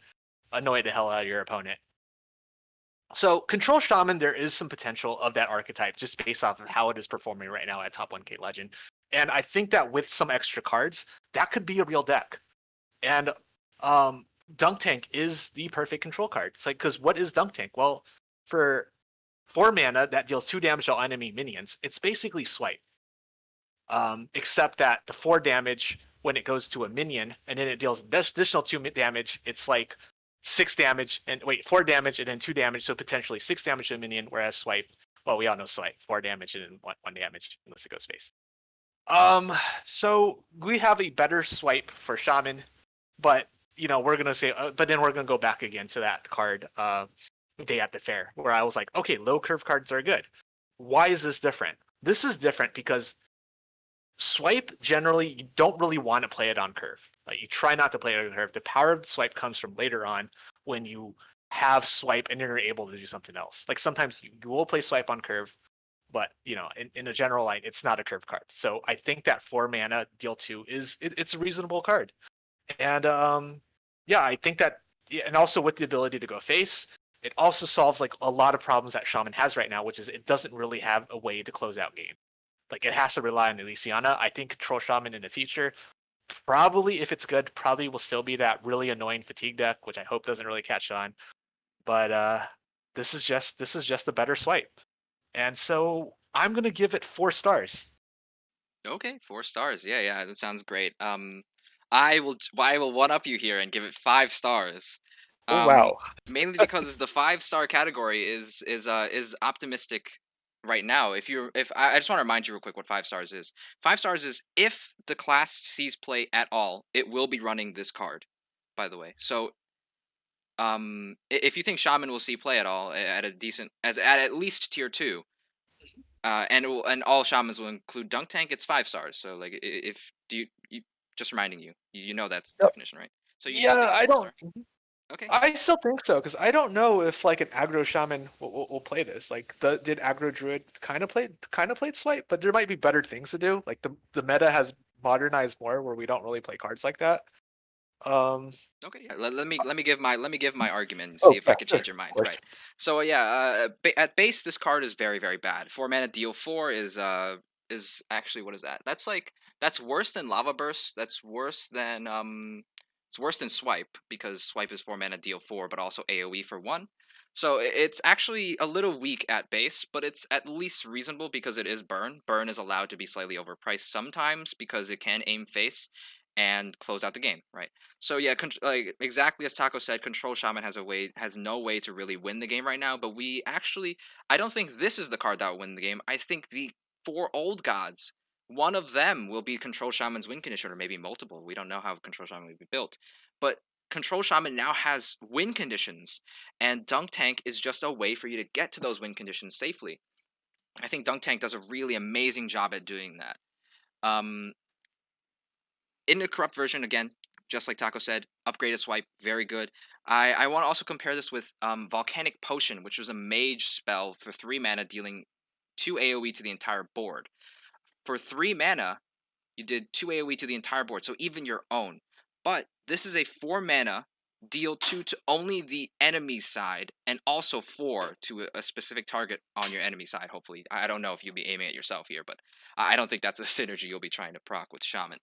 the hell out of your opponent. So Control Shaman, there is some potential of that archetype just based off of how it is performing right now at top 1K Legend. And I think that with some extra cards, that could be a real deck. And Dunk Tank is the perfect control card. It's like, because what is Dunk Tank? Well, for 4 mana that deals 2 damage to all enemy minions, it's basically Swipe. Except that the 4 damage when it goes to a minion, and then it deals additional 2 damage, it's like 6 damage, and 4 damage, and then 2 damage, so potentially 6 damage to a minion, whereas Swipe, well, we all know Swipe, 4 damage and then 1 damage, unless it goes face. So we have a better Swipe for Shaman, but we're gonna say, but then we're gonna go back again to that card, Day at the Fair, where I was like, okay, low curve cards are good. Why is this different? This is different because Swipe, generally, you don't really want to play it on curve. Like, you try not to play it on curve. The power of the Swipe comes from later on when you have Swipe and you're able to do something else. Like, sometimes you will play Swipe on curve, but in a general line, it's not a curve card. So I think that 4 mana deal 2 it's a reasonable card. And yeah, I think that, and also with the ability to go face, it also solves like a lot of problems that Shaman has right now, which is it doesn't really have a way to close out game. Like, it has to rely on Elysiana. I think Control Shaman in the future, probably if it's good, probably will still be that really annoying fatigue deck, which I hope doesn't really catch on. But this is just a better Swipe. And so I'm gonna give it 4 stars. Okay, 4 stars. Yeah, that sounds great. I will one up you here and give it 5 stars. Oh Um, wow. Mainly because the 5 star category is optimistic right now. If I just want to remind you real quick what 5 stars is. 5 stars is if the class sees play at all, it will be running this card. By the way, so if you think Shaman will see play at all at a decent at least tier 2, and all shamans will include Dunk Tank, it's 5 stars. So like if you just reminding you know that's the Yep. definition, right? So you still Yeah, think it's I 4 don't. star? Okay. I still think so because I don't know if like an aggro shaman will play this. Like, did aggro druid kind of played Swipe, but there might be better things to do. Like, the meta has modernized more where we don't really play cards like that. Um. Okay, yeah. Let me give my argument and see Oh if I yeah, could sure, change your of mind. course. Right. So yeah, at base this card is very very bad. 4 mana deal 4 is actually, what is that? That's worse than Lava Burst. That's worse than it's worse than Swipe, because Swipe is 4 mana deal 4, but also AOE for 1. So it's actually a little weak at base, but it's at least reasonable because it is burn. Burn is allowed to be slightly overpriced sometimes because it can aim face and close out the game, right? So yeah, like exactly as Taco said, Control Shaman has no way to really win the game right now. But I don't think this is the card that will win the game. I think the 4 old gods, one of them will be Control Shaman's win condition, or maybe multiple. We don't know how Control Shaman will be built, but Control Shaman now has win conditions, and Dunk Tank is just a way for you to get to those win conditions safely. I think Dunk Tank does a really amazing job at doing that. Um, in the corrupt version, again, just like Taco said, upgraded Swipe, very good. I want to also compare this with Volcanic Potion, which was a mage spell for 3 mana, dealing 2 AoE to the entire board. For 3 mana, you did 2 AoE to the entire board, so even your own. But this is a 4 mana, deal 2 to only the enemy side, and also 4 to a specific target on your enemy side, hopefully. I don't know if you'll be aiming at yourself here, but I don't think that's a synergy you'll be trying to proc with Shaman.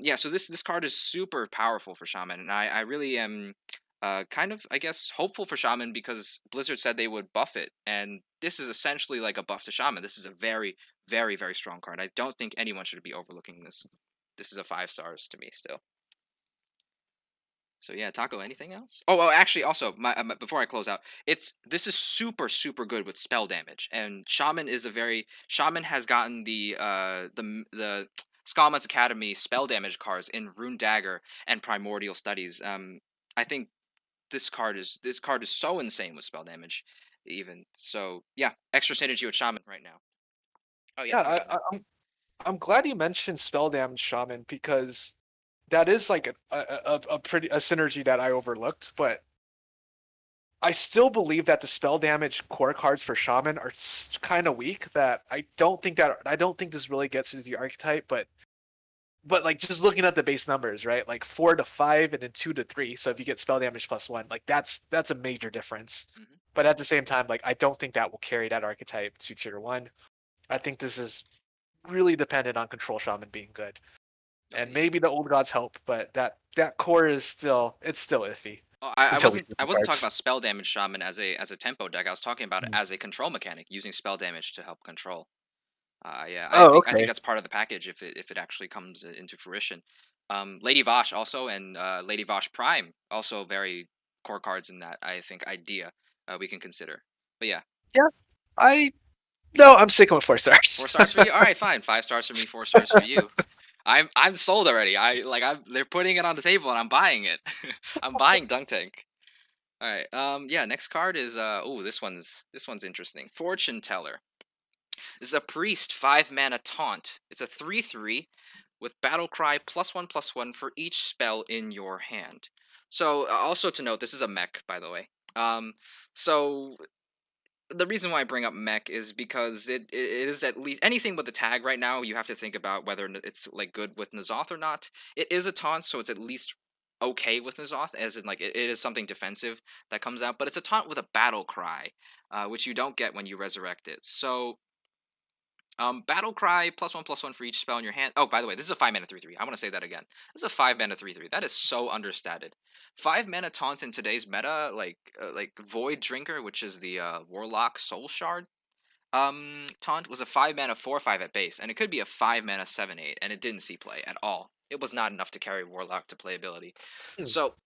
Yeah, so this card is super powerful for Shaman, and I really am kind of, I guess, hopeful for Shaman because Blizzard said they would buff it, and this is essentially like a buff to Shaman. This is a very, very, very strong card. I don't think anyone should be overlooking this. This is a 5 stars to me still. So yeah, Taco. Anything else? Oh, actually, also, before I close out, this is super super good with spell damage, and Shaman has gotten the Skullman's Academy spell damage cards in Rune Dagger and Primordial Studies. I think this card is so insane with spell damage, even so. Yeah, extra synergy with Shaman right now. Oh yeah, Yeah, Taco. Go ahead. I'm glad you mentioned spell damage shaman because that is like a pretty a synergy that I overlooked, but I still believe that the spell damage core cards for Shaman are kind of weak. That I don't think this really gets into the archetype, but like just looking at the base numbers, right? Like 4 to 5 and then 2 to 3. So if you get spell damage +1, like that's a major difference. Hmm. But at the same time, like I don't think that will carry that archetype to tier 1. I think this is really dependent on control shaman being good. And Okay. maybe the old gods help, but that core is still iffy Oh, until we see I the wasn't talking cards. about spell damage shaman as a tempo deck. I was talking about it Mm. as a control mechanic, using spell damage to help control. Yeah, Oh, I think okay. that's part of the package if it actually comes into fruition. Lady Vosh also, and Lady Vosh Prime also very core cards in that I think idea we can consider. But yeah, Yeah. I no, I'm sticking with 4 4 stars. stars for you. All right, fine. 5 stars for me. 4 stars for you. I'm sold already. They're putting it on the table and I'm buying it. I'm buying Dunk Tank. All right. Yeah. Next card is this one's interesting. Fortune Teller. This is a priest 5 mana taunt. It's a 3/3 with battle cry +1/+1 for each spell in your hand. So also to note, this is a mech, by the way. So the reason why I bring up mech is because it is at least anything with the tag right now. You have to think about whether it's like good with N'Zoth or not. It is a taunt, so it's at least okay with N'Zoth, as in like it is something defensive that comes out. But it's a taunt with a battle cry, which you don't get when you resurrect it. So battle cry +1/+1 for each spell in your hand. Oh, by the way, this is a 5 mana 3/3. I want to say that again. This is a 5 mana 3/3. That is so understated. 5 mana taunt in today's meta, like Void Drinker, which is the Warlock Soul Shard. Taunt was a 5 mana 4/5 at base, and it could be a 5 mana 7/8, and it didn't see play at all. It was not enough to carry Warlock to playability. Hmm. So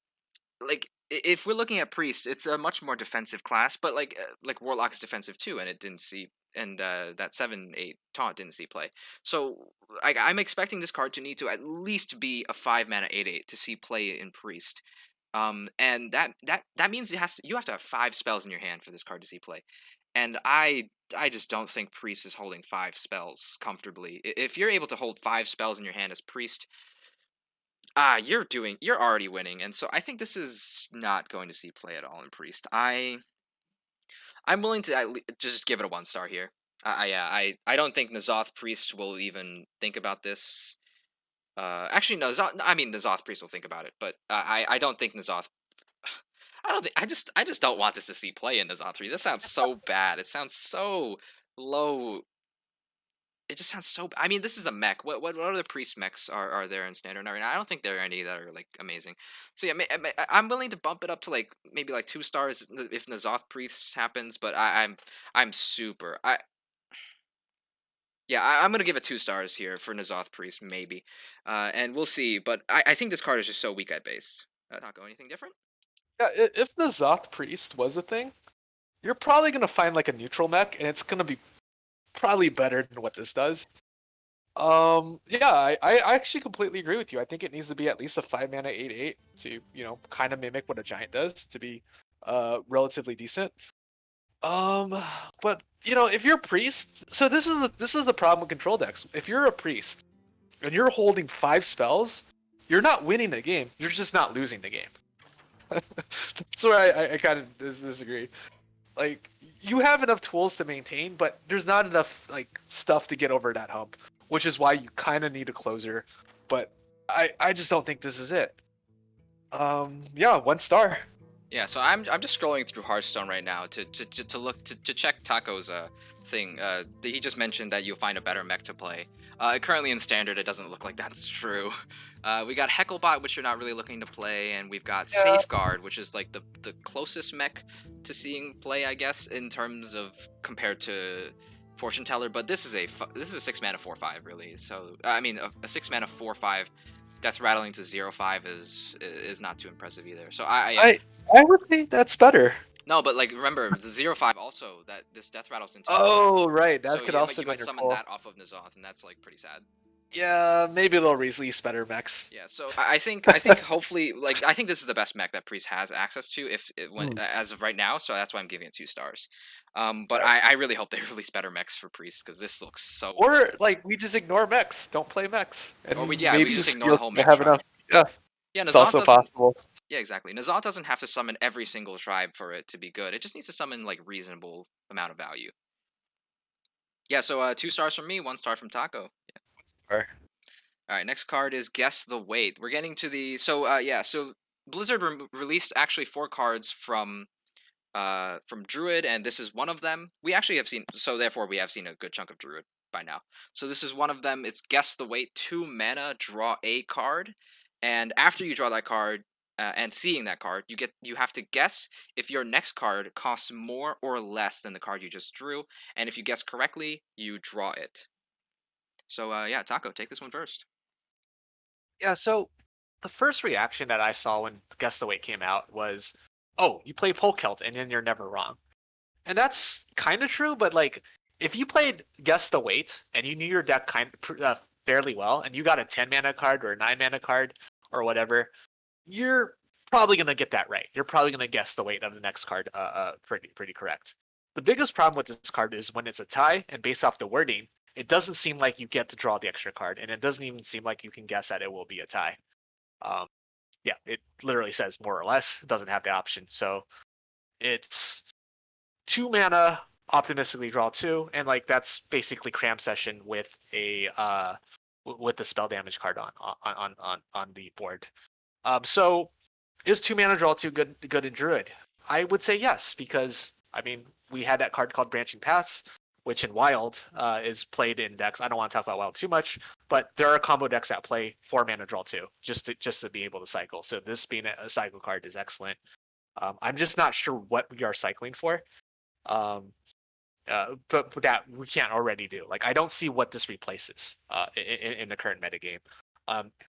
like if we're looking at priest, it's a much more defensive class, but like warlock is defensive too, and it didn't see and that 7/8 taunt didn't see play. So I'm expecting this card to need to at least be a 5 mana 8/8 to see play in priest. And that means you have to have 5 spells in your hand for this card to see play, and I just don't think priest is holding 5 spells comfortably. If you're able to hold 5 spells in your hand as priest, you're already winning, and so I think this is not going to see play at all in Priest. I'm willing to just give it a 1 star here. I don't think N'Zoth Priest will even think about this. Actually, no, I mean N'Zoth Priest will think about it, but I don't think N'Zoth. I don't think I just don't want this to see play in N'Zoth Priest. That sounds so bad. It sounds so low. It just sounds so. I mean, this is a mech. What other priest mechs are there in standard? I don't think there are any that are like amazing. So yeah, I'm willing to bump it up to like maybe like 2 stars if N'Zoth priest happens. But I'm super. I'm gonna give it 2 stars here for N'Zoth priest maybe, and we'll see. But I think this card is just so weak at base. Not go anything different. Yeah, if the Zoth Priest was a thing, you're probably gonna find like a neutral mech, and it's gonna be probably better than what this does. Yeah, I actually completely agree with you. I think it needs to be at least a 5 mana 8/8 to, kind of mimic what a giant does to be relatively decent. Um, but if you're a priest, so this is the problem with control decks. If you're a priest and you're holding 5 spells, you're not winning the game. You're just not losing the game. That's where I kind of disagree. Like you have enough tools to maintain, but there's not enough like stuff to get over that hump, which is why you kind of need a closer. But I just don't think this is it. Yeah, 1 star. Yeah, so I'm just scrolling through Hearthstone right now to look to check Taco's thing. He just mentioned that you'll find a better mech to play. Currently in standard, it doesn't look like that's true. We got Hecklebot, which you're not really looking to play, and we've got Yeah. Safeguard, which is like the closest mech to seeing play, I guess, in terms of compared to Fortune Teller. But this is a 6 mana 4/5 really. So I mean a 6 mana 4/5. Death rattling to 0/5 is not too impressive either. So yeah. I would think that's better. No, but like remember the 0/5 also that this death rattles into N'Zoth. Oh, right. That So could you also you go might in your summon pool. that off of N'Zoth, and that's like pretty sad. Yeah, maybe they'll release better mechs. Yeah, so I think hopefully like I think this is the best mech that Priest has access to Hmm. as of right now. So that's why I'm giving it 2 stars. But Right. I really hope they release better mechs for Priest because this looks so. Or like we just ignore mechs, don't play mechs, Or we and yeah we maybe just just ignore the whole they mech have shard. enough. Yeah, Yeah, it's N'Zoth also doesn't. possible. Yeah, exactly. N'Zoth doesn't have to summon every single tribe for it to be good. It just needs to summon like reasonable amount of value. Yeah, so 2 stars from me, 1 star from Taco. Or All right, next card is Guess the Weight. We're getting to the so Blizzard released actually 4 cards from Druid, and this is one of them. We actually have seen, so therefore we have seen a good chunk of Druid by now. So this is one of them. It's Guess the Weight, 2 mana, draw a card, and after you draw that card, and seeing that card, you have to guess if your next card costs more or less than the card you just drew, and if you guess correctly, you draw it. So yeah, Taco, take this one first. yeah, so the first reaction that I saw when Guess the Weight came out was, "Oh, you play Polkelt and then you're never wrong." And that's kind of true, but like if you played Guess the Weight and you knew your deck fairly well, and you got a 10 mana card or a 9 mana card or whatever, you're probably gonna get that right. You're probably gonna guess the weight of the next card pretty correct. The biggest problem with this card is when it's a tie, and based off the wording, it doesn't seem like you get to draw the extra card, and it doesn't even seem like you can guess that it will be a tie. Um, yeah, it literally says more or less. It doesn't have the option, so it's 2 mana, optimistically draw two, and like that's basically cram session with a with the spell damage card on the board. So is 2 mana draw two good in Druid? I would say yes, because I mean we had that card called Branching Paths, which in Wild is played in decks. I don't want to talk about Wild too much, but there are combo decks that play 4 mana draw two just to be able to cycle. So this being a cycle card is excellent. I'm just not sure what we are cycling for. Um, but that we can't already do. Like I don't see what this replaces in the current metagame.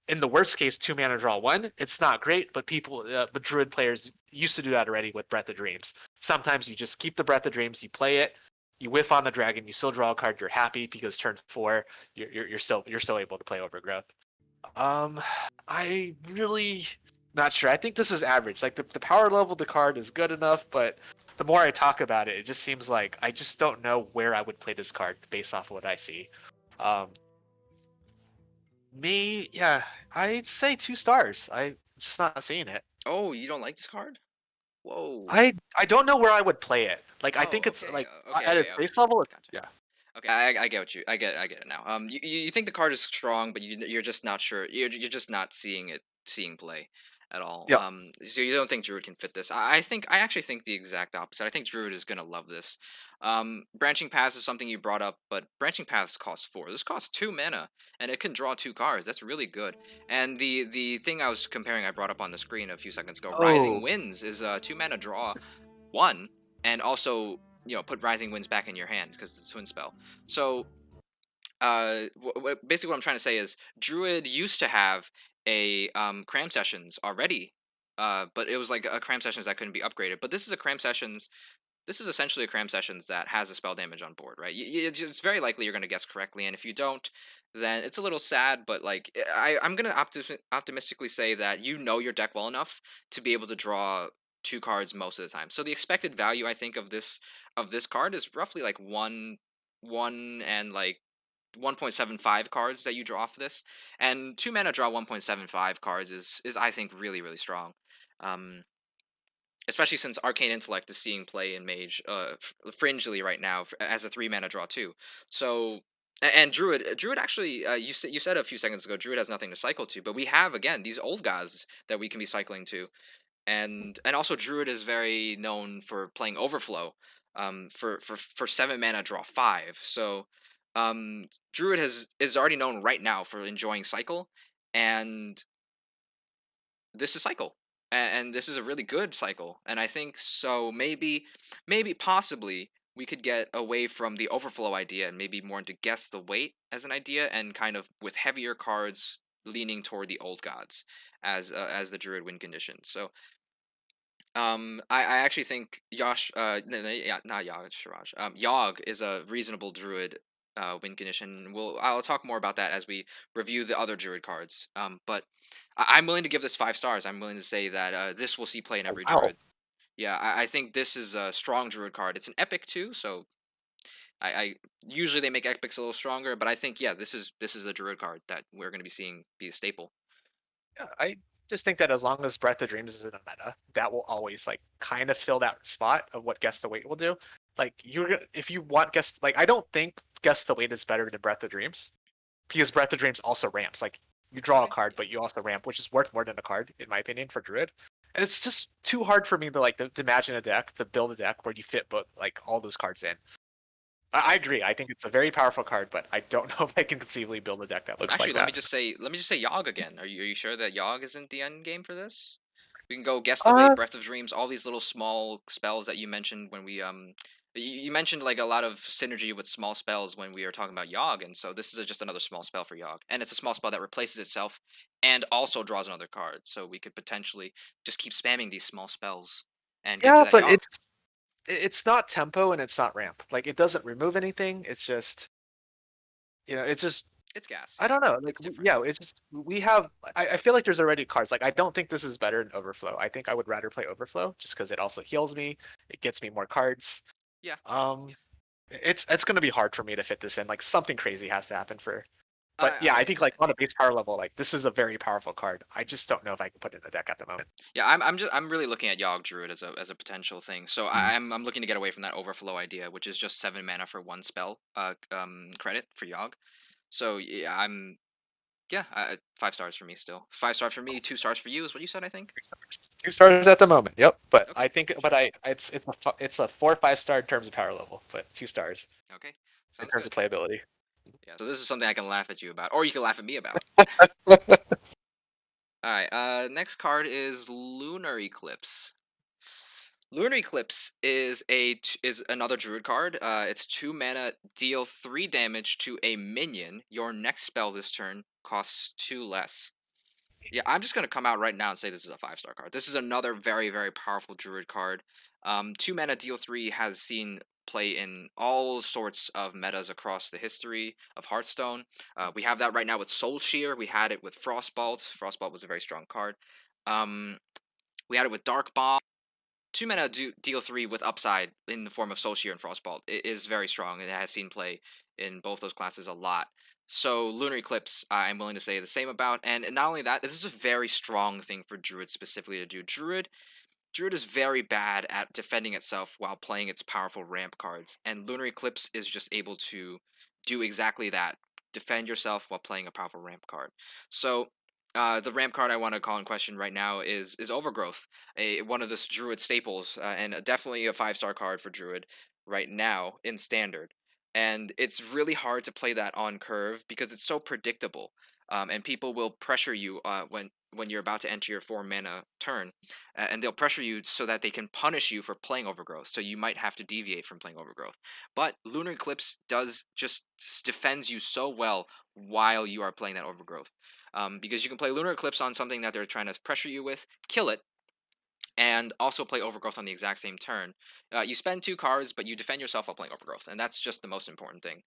In the worst case, 2 mana draw one. It's not great, but but Druid players used to do that already with Breath of Dreams. Sometimes you just keep the Breath of Dreams, you play it, you whiff on the dragon, you still draw a card, you're happy because turn four, you're still able to play Overgrowth. Um, I really not sure. I think this is average. Like the power level of the card is good enough, but the more I talk about it, it just seems like I just don't know where I would play this card based off of what I see. Um, yeah, I'd say 2 stars. I'm just not seeing it. Oh, you don't like this card? Whoa. I don't know where I would play it. Like I Oh, think it's okay, like okay, at its okay, okay. base level. Gotcha. Yeah. Okay, I get what you I get it now. You think the card is strong, but you're just not sure. You're just not seeing play at all. Yep. So you don't think Druid can fit this? I actually think the exact opposite. I think Druid is gonna love this. Branching Paths is something you brought up, but Branching Paths costs 4. This costs 2 mana, and it can draw 2 cards. That's really good. And the thing I was comparing, I brought up on the screen a few seconds ago. Rising Oh. Winds is a 2 mana draw one, and also put Rising Winds back in your hand because it's a twin spell. So basically what I'm trying to say is Druid used to have a cram sessions already, but it was like a cram sessions that couldn't be upgraded. But this is a cram sessions. This is essentially a cram sessions that has a spell damage on board, right? It's very likely you're going to guess correctly, and if you don't, then it's a little sad. But like I'm going to optimistically say that you know your deck well enough to be able to draw 2 cards most of the time. So the expected value I think of this card is roughly like one and like 1.75 cards that you draw off this, and 2 mana draw 1.75 cards is I think really strong. Um, Especially since Arcane Intellect is seeing play in Mage fringely right now as a 3 mana draw too. So and Druid actually you said a few seconds ago Druid has nothing to cycle to, but we have again these old guys that we can be cycling to, and also Druid is very known for playing Overflow, for 7 mana draw 5. So Druid is already known right now for enjoying cycle, and this is cycle, and this is a really good cycle, and I think so maybe possibly we could get away from the Overflow idea and maybe more into Guess the Weight as an idea, and kind of with heavier cards leaning toward the old gods as the Druid win condition. So I actually think Yash, no, yeah, not Yash, Shiraj. Yogg is a reasonable Druid win condition. I'll talk more about that as we review the other Druid cards. But I'm willing to give this 5 stars. I'm willing to say that this will see play in Oh, every wow. Druid. Yeah, I think this is a strong Druid card. It's an epic too, so I usually they make epics a little stronger, but I think yeah, this is a Druid card that we're going to be seeing be a staple. Yeah, I just think that as long as Breath of Dreams is in a meta, that will always like kind of fill that spot of what Guess the Wait will do. Like if you want Guess, like I don't think Guess the Wait is better than Breath of Dreams because Breath of Dreams also ramps. Like you draw a Okay. card, but you also ramp, which is worth more than a card in my opinion for Druid. And it's just too hard for me to like to imagine a deck, to build a deck where you fit both like all those cards in. I Okay. agree. I think it's a very powerful card, but I don't know if I can conceivably build a deck that looks Actually, like let me that. just say Yogg again. Are you sure that Yogg isn't the end game for this? We can go Guess the Wait, Uh, Breath of Dreams, all these little small spells that you mentioned when we you mentioned like a lot of synergy with small spells when we were talking about Yogg, and so this is just another small spell for Yogg, and it's a small spell that replaces itself and also draws another card. So we could potentially just keep spamming these small spells and get to yeah, that but Yogg. it's not tempo and it's not ramp. Like it doesn't remove anything. It's just it's just It's gas, I yeah. don't know. Like It's different. yeah, it's just we have. I feel like there's already cards. Like I don't think this is better than Overflow. I think I would rather play Overflow just because it also heals me. It gets me more cards. Yeah. Um, it's gonna be hard for me to fit this in. Like something crazy has to happen for. But yeah, I I think like on a base power level, like this is a very powerful card. I just don't know if I can put it in the deck at the moment. Yeah, I'm really looking at Yogg Druid as a potential thing. So I'm looking to get away from that overflow idea, which is just 7 mana for one spell credit for Yogg. So yeah, 5 stars for me still. 5 stars for me, 2 stars for you is what you said, I think. 2 stars at the moment. Yep. But Okay. I think, but I it's a 4 or 5 star in terms of power level, but 2 stars Okay. in Sounds terms good. of playability. Yeah. So this is something I can laugh at you about, or you can laugh at me about. All right. Next card is Lunar Eclipse. Lunar Eclipse is another Druid card. It's 2 mana, deal 3 damage to a minion. Your next spell this turn costs 2 less. Yeah, I'm just gonna come out right now and say this is a 5 star card. This is another very very powerful Druid card. 2 mana, deal 3 has seen play in all sorts of metas across the history of Hearthstone. We have that right now with Soul Shear. We had it with Frostbolt. Frostbolt was a very strong card. Um, we had it with Dark Bomb. 2 mana deal 3 with upside in the form of Soul Shear and Frostbolt. It is very strong and it has seen play in both those classes a lot. So Lunar Eclipse, I'm willing to say the same about. And not only that, this is a very strong thing for Druid specifically to do. Druid is very bad at defending itself while playing its powerful ramp cards, and Lunar Eclipse is just able to do exactly that. Defend yourself while playing a powerful ramp card. So the ramp card I want to call in question right now is Overgrowth, one of this Druid staples, and definitely a 5 star card for Druid right now in Standard. And it's really hard to play that on curve because it's so predictable, and people will pressure you when you're about to enter your 4 mana turn, and they'll pressure you so that they can punish you for playing Overgrowth. So you might have to deviate from playing Overgrowth. But Lunar Eclipse does just defends you so well while you are playing that Overgrowth, because you can play Lunar Eclipse on something that they're trying to pressure you with, kill it, and also play Overgrowth on the exact same turn. You spend 2 cards, but you defend yourself while playing Overgrowth, and that's just the most important thing.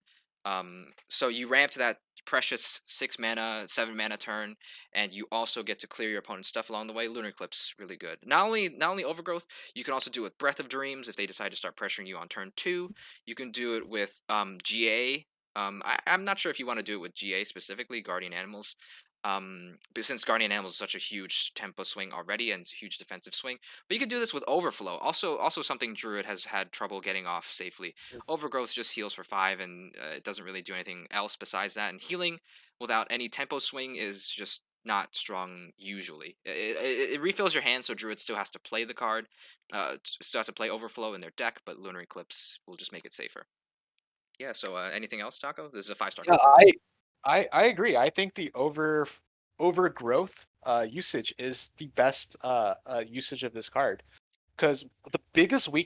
So you ramp to that precious 6 mana, 7 mana turn, and you also get to clear your opponent's stuff along the way. Lunar Eclipse really good. Not only Overgrowth, you can also do it with Breath of Dreams if they decide to start pressuring you on turn 2. You can do it with GA. I'm not sure if you want to do it with GA specifically, Guardian Animals. But since Guardian Animals is such a huge tempo swing already and huge defensive swing, but you could do this with Overflow. Also something Druid has had trouble getting off safely. Overgrowth just heals for 5, and it doesn't really do anything else besides that. And healing without any tempo swing is just not strong usually. It refills your hand, so Druid still has to play the card, still has to play Overflow in their deck, but Lunar Eclipse will just make it safer. Yeah. So anything else, Taco? This is a 5 star Yeah, card. I agree. I think the overgrowth usage is the best usage of this card. Because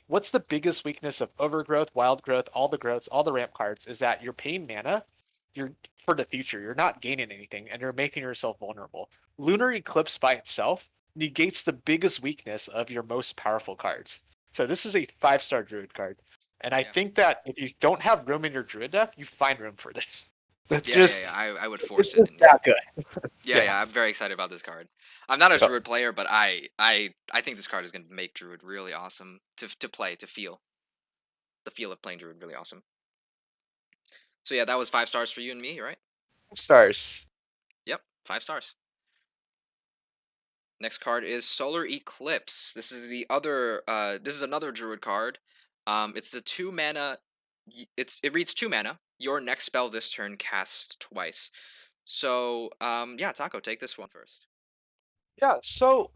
what's the biggest weakness of overgrowth, wild growth, all the growths, all the ramp cards is that you're paying mana, you're for the future. You're not gaining anything, and you're making yourself vulnerable. Lunar Eclipse by itself negates the biggest weakness of your most powerful cards. So this is a 5 star druid card, and I Yeah. think that if you don't have room in your druid deck, you find room for this. That's Yeah. just I would it's force it just in. Yeah. that good. Yeah, Yeah. yeah, I'm very excited about this card. I'm not a Yep. Druid player, but I think this card is going to make Druid really awesome to play, to feel. The feel of playing Druid really awesome. So yeah, that was 5 stars for you and me, right? Stars. Yep, 5 stars. Next card is Solar Eclipse. This is another Druid card. It's a 2 mana. It reads 2 mana. Your next spell this turn casts twice. So yeah, Taco, take this one first. Yeah, so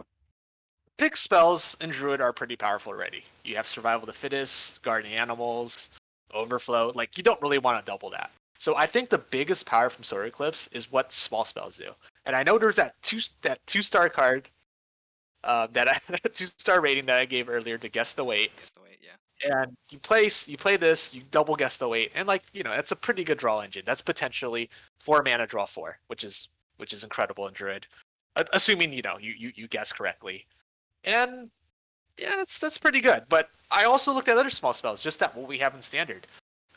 big spells in Druid are pretty powerful already. You have Survival of the Fittest, Guardian Animals, Overflow. Like, you don't really want to double that. So I think the biggest power from Solar Eclipse is what small spells do. And I know there's that 2-star card that 2-star rating that I gave earlier to guess the weight. Guess the weight, yeah. And you play this, you double guess the weight, and that's a pretty good draw engine. That's potentially 4 mana draw 4, which is incredible in Druid, assuming you guess correctly. And yeah, that's pretty good. But I also looked at other small spells, just that what we have in standard.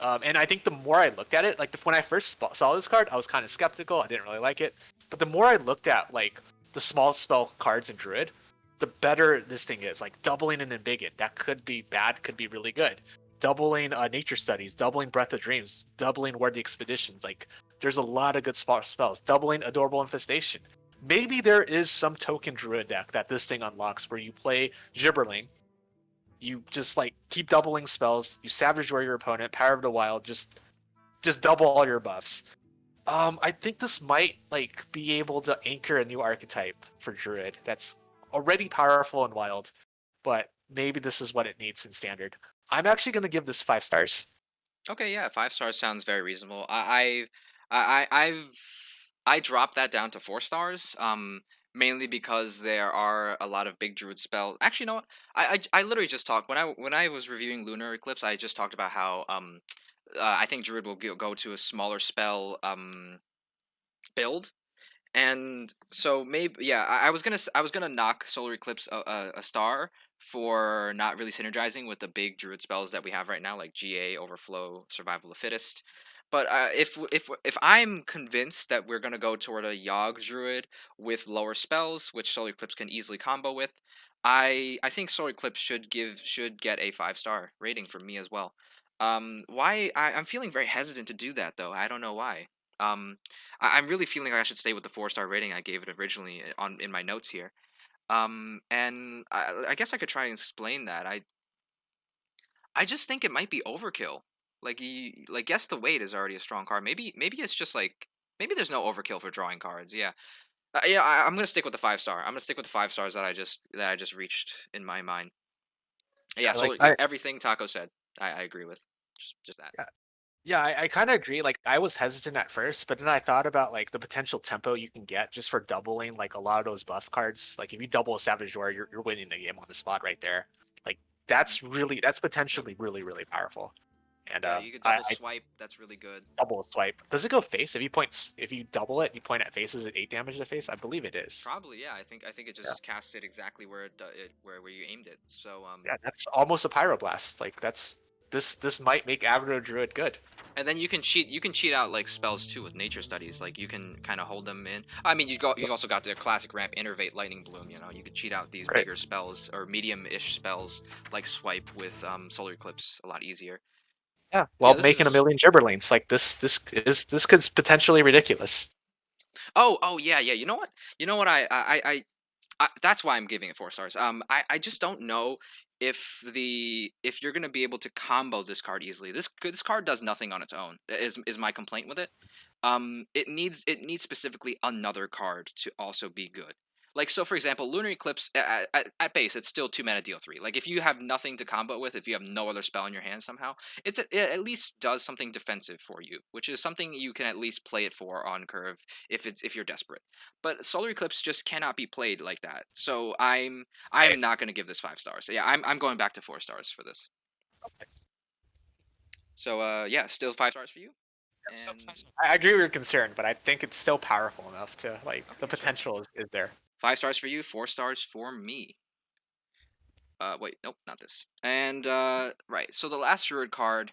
And I think the more I looked at it, like when I first saw this card, I was kind of skeptical. I didn't really like it. But the more I looked at like the small spell cards in Druid, the better this thing is. Like doubling an Embiggen, that could be bad, could be really good. Doubling Nature Studies, doubling Breath of Dreams, doubling Ward the Expeditions. Like there's a lot of good small spells. Doubling Adorable Infestation. Maybe there is some token Druid deck that this thing unlocks where you play Gibberling, you just like keep doubling spells, you Savage Warrior your opponent, Power of the Wild, just double all your buffs. I think this might like be able to anchor a new archetype for Druid that's already powerful and wild, but maybe this is what it needs in standard. I'm actually gonna give this 5 stars. Okay, yeah, 5 stars sounds very reasonable. I dropped that down to 4 stars. Mainly because there are a lot of big druid spells. Actually, you know what? I literally just talked when I was reviewing Lunar Eclipse. I just talked about how I think druid will go to a smaller spell build. And so maybe yeah, I was gonna knock Solar Eclipse a star for not really synergizing with the big druid spells that we have right now, like GA, Overflow, Survival of the Fittest. But if I'm convinced that we're gonna go toward a Yogg druid with lower spells, which Solar Eclipse can easily combo with, I think Solar Eclipse should get a 5 star rating from me as well. Why I'm feeling very hesitant to do that though. I don't know why. Um, I'm really feeling like I should stay with the 4 star rating I gave it originally on in my notes here. And I guess I could try and explain that. I just think it might be overkill. Like yes, the weight is already a strong card. Maybe it's just like maybe there's no overkill for drawing cards. Yeah, yeah. I'm gonna stick with the 5 star. I'm gonna stick with the 5 stars that I just reached in my mind. Yeah. Yeah, like So yeah, I everything Taco said, I agree with. Just that. yeah, yeah, I kind of agree. Like I was hesitant at first, but then I thought about like the potential tempo you can get just for doubling like a lot of those buff cards. Like if you double a Savage Warrior, you're winning the game on the spot right there. Like Hmm. that's potentially really powerful. And Yeah, you could I, double I swipe. That's really good. double swipe. Does it go face? If you double it, you point at face. Is it 8 damage to face? I believe it is. Probably, yeah. I think it Yeah, just cast it exactly where where you aimed it. So yeah, that's almost a Pyroblast. Like this might make Aggro Druid good. and then you can cheat out like spells too with nature studies. Like you can kind of hold them in. I mean, you've also got the classic ramp Innervate Lightning Bloom. You know, you could cheat out these Right. bigger spells or medium-ish spells like Swipe with Solar Eclipse a lot easier. Yeah, Yeah, while this making a is million Gibberlings. Like this could potentially ridiculous. oh yeah, yeah. You know what that's why I'm giving it 4 stars. I just don't know if you're gonna be able to combo this card easily. This card does nothing on its own. Is my complaint with it. It needs specifically another card to also be good. Like so, for example, Lunar Eclipse at base, it's still 2 mana deal 3. Like if you have nothing to combo with, if you have no other spell in your hand somehow, it at least does something defensive for you, which is something you can at least play it for on curve if you're desperate. But Solar Eclipse just cannot be played like that. So I'm Right. not going to give this 5 stars. So yeah, I'm going back to 4 stars for this. So yeah, still 5 stars for you. Yeah, And I agree with your concern, but I think it's still powerful enough to like the okay, sure. potential is there. 5 stars for you, 4 stars for me. Wait, nope, not this. And right, so the last druid card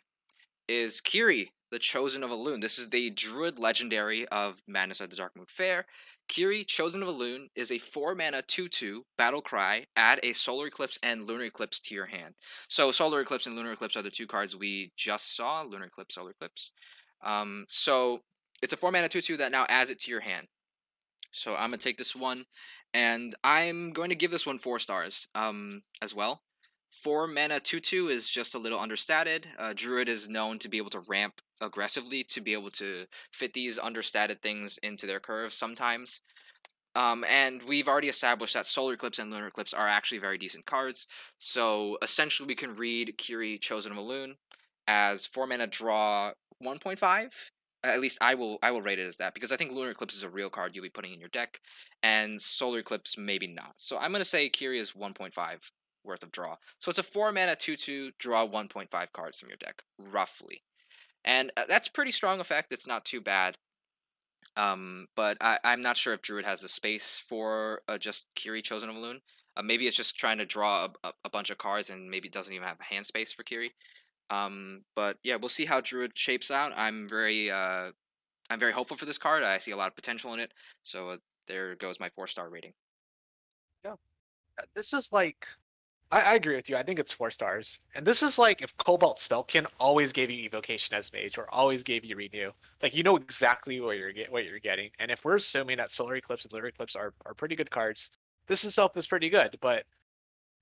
is Kiri, the Chosen of Elune. This is the Druid Legendary of Madness of the Darkmoon Faire. Kiri, Chosen of Elune, is a 4 mana 2/2 battle cry. Add a Solar Eclipse and Lunar Eclipse to your hand. So Solar Eclipse and Lunar Eclipse are the two cards we just saw. Lunar Eclipse, Solar Eclipse. So it's a 4 mana 2/2 that now adds it to your hand. So I'm gonna take this one, and I'm going to give this one 4 stars. As well. 4 mana 2/2 is just a little understated. Druid is known to be able to ramp aggressively to be able to fit these understated things into their curves sometimes. And we've already established that Solar Eclipse and Lunar Eclipse are actually very decent cards. So essentially, we can read Kiri Chosen of Elune as 4 mana draw 1.5. At least I will rate it as that because I think Lunar Eclipse is a real card you'll be putting in your deck, and Solar Eclipse maybe not. So I'm gonna say Kiri is 1.5 worth of draw. So it's a 4 mana 2/2 draw 1.5 cards from your deck roughly, and that's pretty strong effect. It's not too bad. But I'm not sure if Druid has the space for just Kiri Chosen of Loon. Maybe it's just trying to draw a bunch of cards and maybe doesn't even have hand space for Kiri. But yeah, we'll see how Druid shapes out. I'm very hopeful for this card. I see a lot of potential in it. So there goes my 4 star rating. Yeah. This is like I agree with you. I think it's 4 stars. And this is like if Cobalt Spellkin always gave you Evocation as mage or always gave you Renew. Like you know exactly what you're getting. And if we're assuming that Solar Eclipse and Lunar Eclipse are pretty good cards, this itself is pretty good. But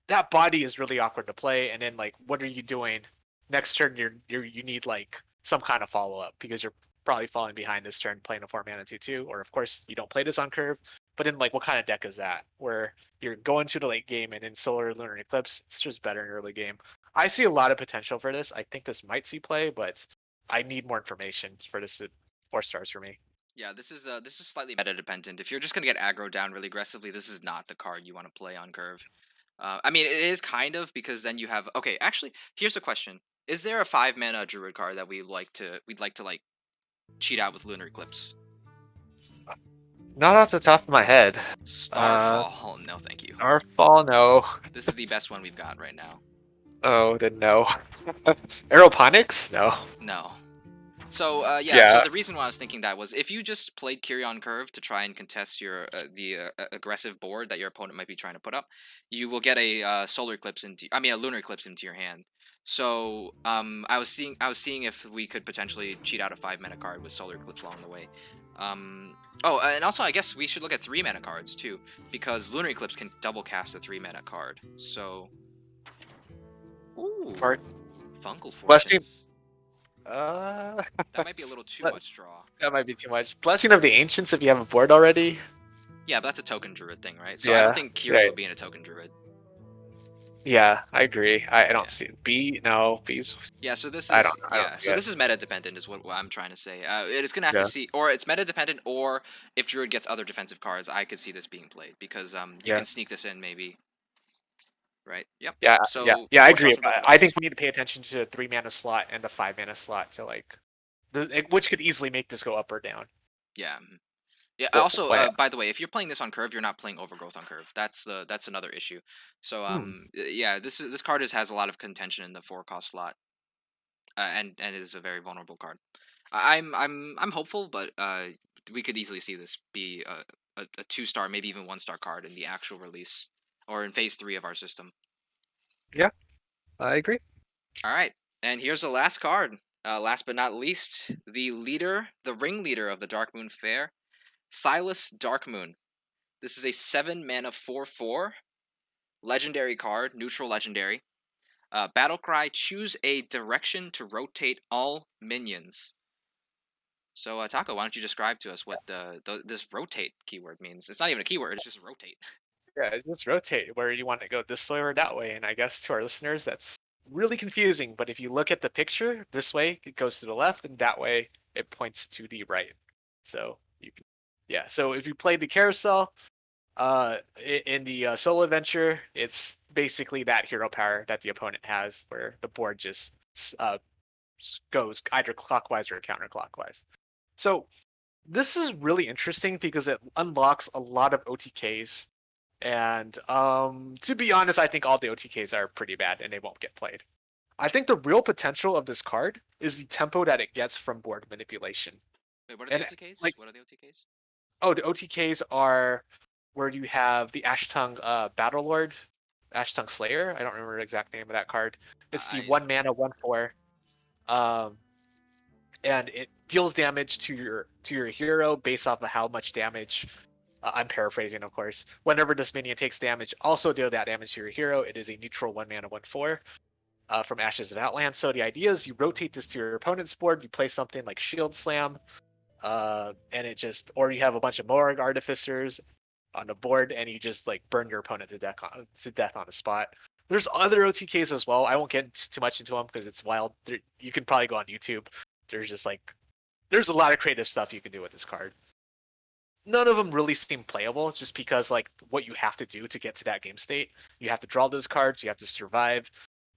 that body is really awkward to play. And then like what are you doing? Next turn you need like some kind of follow up because you're probably falling behind this turn playing a 4 mana 2/2, or of course you don't play this on curve. But then like what kind of deck is that? Where you're going to the late game and in Solar Lunar Eclipse, it's just better in early game. I see a lot of potential for this. I think this might see play, but I need more information for this to 4 stars for me. Yeah, this is slightly meta dependent. If you're just gonna get aggro down really aggressively, this is not the card you want to play on curve. I mean, it is kind of because then you have. Okay, actually, here's a question: is there a 5 mana Druid card that we'd like to like cheat out with Lunar Eclipse? Not off the top of my head. Starfall, no, thank you. Starfall, no. This is the best one we've got right now. Oh, then no. Aeroponics? No. No. So yeah, so Yeah. the reason why I was thinking that was if you just played Kyrion Curve to try and contest the aggressive board that your opponent might be trying to put up, you will get a solar eclipse a lunar eclipse into your hand. So I was seeing if we could potentially cheat out a 5 mana card with solar eclipse along the way. And also I guess we should look at 3 mana cards too, because lunar eclipse can double cast a 3 mana card. So, ooh, Or Fungal Blessing. Fortress. That might be a little too much draw. That might be too much. Blessing of the Ancients if you have a board already. Yeah, but that's a token druid thing, right? So I Yeah. don't think Kiri Right. would be in a token druid. Yeah, I agree. I don't Yeah. see B. No, B's. Yeah, so this is I don't know. this is meta dependent is what I'm trying to say. It is gonna have Yeah. to see, or it's meta dependent, or if druid gets other defensive cards, I could see this being played because you Yeah. can sneak this in maybe. Right. Yep. Yeah. So Yeah. I 4 stars agree. from both of I us. think we need to pay attention to a 3 mana slot and a 5 mana slot to like, which could easily make this go up or down. Yeah. Yeah. Well, Also, by the way, if you're playing this on curve, you're not playing overgrowth on curve. That's another issue. So yeah, this card has a lot of contention in the 4 cost slot, and is a very vulnerable card. I'm hopeful, but we could easily see this be a 2 star, maybe even 1 star card in the actual release or in phase 3 of our system. Yeah, I agree. All right, and here's the last card. Last but not least, the ringleader of the Darkmoon Faire, Silas Darkmoon. This is a 7 mana 4/4 legendary card, neutral legendary. Battle cry: choose a direction to rotate all minions. So, Taco, why don't you describe to us what this rotate keyword means? It's not even a keyword; it's just rotate. Yeah, it just rotate where you want to go this way or that way. And I guess to our listeners, that's really confusing. But if you look at the picture, this way it goes to the left, and that way it points to the right. So you can, yeah. So if you play the carousel, in the solo adventure, it's basically that hero power that the opponent has, where the board just goes either clockwise or counterclockwise. So this is really interesting because it unlocks a lot of OTKs. And to be honest, I think all the OTKs are pretty bad and they won't get played. I think the real potential of this card is the tempo that it gets from board manipulation. Wait, what are the And OTKs? like, What are the OTKs? oh, the OTKs are where you have the Ashtung Battle Lord, Ashtung Slayer. I don't remember the exact name of that card. It's the I 1 mana 1/4, and it deals damage to your hero based off of how much damage I'm paraphrasing, of course. Whenever this minion takes damage, also deal that damage to your hero. It is a neutral 1 mana 1/4 from Ashes of Outland. So the idea is you rotate this to your opponent's board. You play something like Shield Slam, and it just, or you have a bunch of Morag Artificers on the board, and you just like burn your opponent to death on the spot. There's other OTKs as well. I won't get too much into them because it's wild. You can probably go on YouTube. There's just like there's a lot of creative stuff you can do with this card. None of them really seem playable, just because like what you have to do to get to that game state. You have to draw those cards. You have to survive,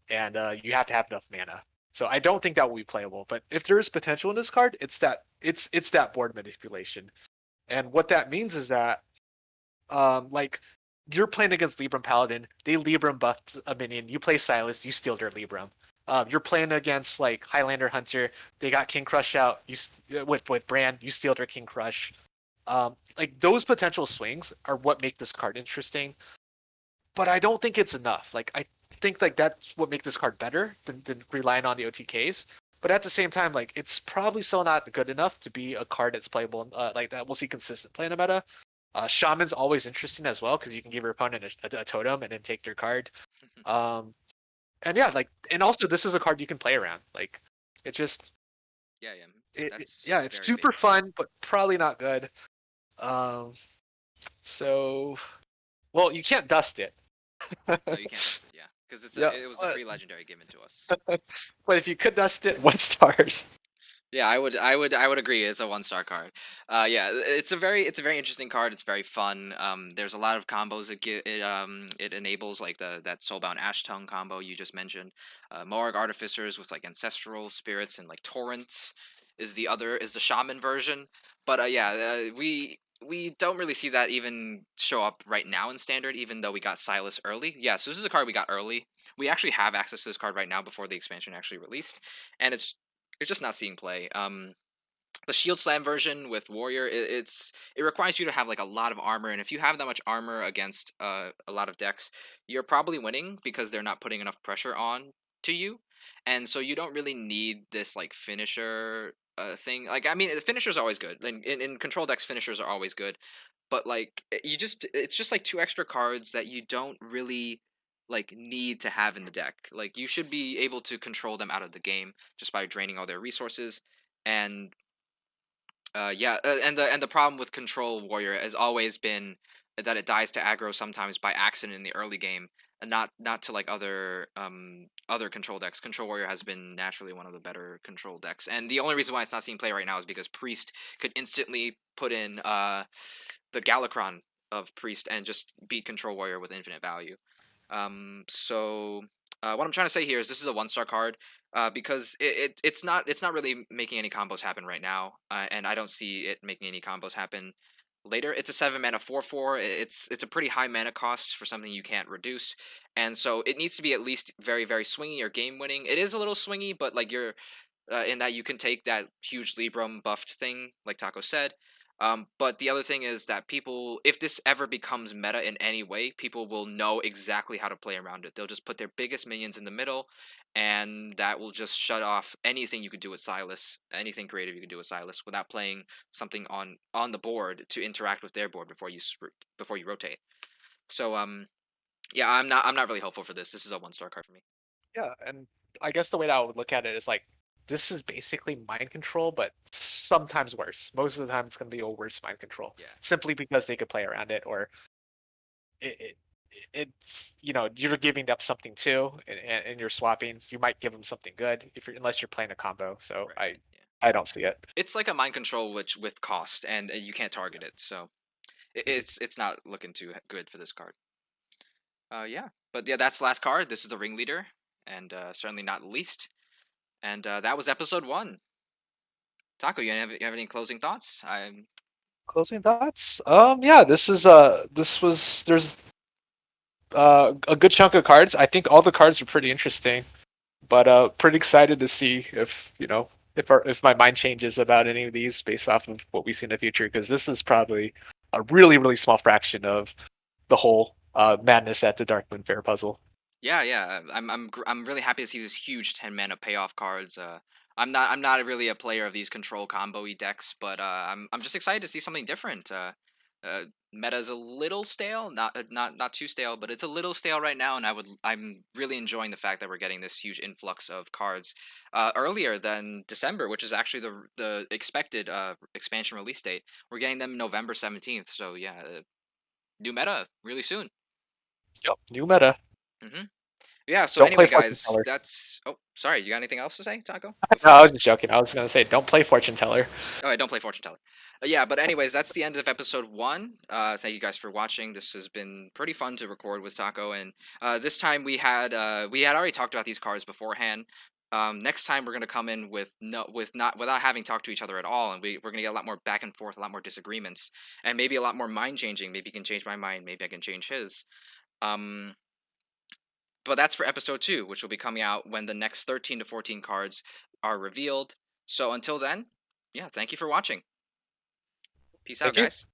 and you have to have enough mana. So I don't think that will be playable. But if there is potential in this card, it's that board manipulation. And what that means is that like you're playing against Libram Paladin, they Libram buffed a minion. You play Silas, you steal their Libram. You're playing against like Highlander Hunter, they got King Crush out. With Brand, you steal their King Crush. Like those potential swings are what make this card interesting. But I don't think it's enough. Like I think like that's what makes this card better than relying on the OTKs. But at the same time, like it's probably still not good enough to be a card that's playable, like that we'll see consistent play in a meta. Shaman's always interesting as well because you can give your opponent a totem and then take their card. Um, and yeah, like, and also this is a card you can play around. Like, it just, Yeah, yeah, yeah, that's it's very super favorable. fun, but probably not good. Um, so, well, you can't dust it. No, you can't dust it. Yeah, because Yeah, it was a free legendary given to us. but if you could dust it, 1 stars. Yeah, I would agree. It's a 1 star card. Yeah, it's a very interesting card. It's very fun. There's a lot of combos it enables, like that Soulbound Ash Tongue combo you just mentioned. Morag Artificers with like Ancestral Spirits and like Torrents is the Shaman version. But yeah, we don't really see that even show up right now in Standard, even though we got Silas early. Yeah, so this is a card we got early. We actually have access to this card right now before the expansion actually released, and it's just not seeing play. The Shield Slam version with Warrior, it requires you to have like a lot of armor, and if you have that much armor against a lot of decks, you're probably winning because they're not putting enough pressure on to you, and so you don't really need this like finisher thing. Like I mean, the finisher's always good. In control decks, finishers are always good, but like it's just like 2 extra cards that you don't really like need to have in the deck. Like you should be able to control them out of the game just by draining all their resources. And yeah, and the problem with Control Warrior has always been that it dies to aggro sometimes by accident in the early game, and not to like other control decks. Control Warrior has been naturally one of the better control decks, and the only reason why it's not seeing play right now is because Priest could instantly put in the Galakron of Priest and just beat Control Warrior with infinite value. So what I'm trying to say here is this is a 1 star card because it's not really making any combos happen right now, and I don't see it making any combos happen later. It's a 7 mana 4/4. It's a pretty high mana cost for something you can't reduce, and so it needs to be at least very swingy or game winning. It is a little swingy, but like you're in that you can take that huge Libram buffed thing, like Taco said. But the other thing is that people, if this ever becomes meta in any way, people will know exactly how to play around it. They'll just put their biggest minions in the middle, and that will just shut off anything you could do with Silas, anything creative you could do with Silas, without playing something on the board to interact with their board before you rotate. So yeah, I'm not really hopeful for this. This is a 1 star card for me. Yeah, and I guess the way that I would look at it is like this is basically mind control, but sometimes worse. Most of the time, it's going to be a worse mind control, Yeah. simply because they could play around it, or it it's you're giving up something too, and you're swapping. You might give them something good if you're unless you're playing a combo. So Right. Yeah. I don't see it. It's like a mind control which with cost, and you can't target it, so it's not looking too good for this card. Yeah, but yeah, that's the last card. This is the ringleader, and certainly not least. And that was episode 1. Taco, you have any closing thoughts? Closing thoughts? Yeah, this was there's a good chunk of cards. I think all the cards are pretty interesting, but pretty excited to see if if my mind changes about any of these based off of what we see in the future, because this is probably a really small fraction of the whole madness at the Darkmoon Fair puzzle. Yeah, yeah. I'm really happy to see these huge 10 mana payoff cards. I'm not really a player of these control combo decks, but I'm just excited to see something different. Meta is a little stale, not too stale, but it's a little stale right now. And I'm really enjoying the fact that we're getting this huge influx of cards earlier than December, which is actually the expected expansion release date. We're getting them November 17th. So yeah, new meta really soon. Yep. New meta. hmm Yeah. So Don't play anyway, fortune guys, teller. that's. Oh, sorry. You got anything else to say, Taco? No, Before I we was just joking. I was gonna say don't play fortune teller. Oh, I don't play fortune teller. Yeah, but anyways, that's the end of episode 1. Thank you guys for watching. This has been pretty fun to record with Taco, and this time we had already talked about these cards beforehand. Next time we're gonna come in with no with not without having talked to each other at all, and we're gonna get a lot more back and forth, a lot more disagreements, and maybe a lot more mind changing. Maybe you can change my mind. Maybe I can change his. Um, but that's for episode 2, which will be coming out when the next 13 to 14 cards are revealed. So until then, yeah, thank you for watching. Peace out, Thank you. guys.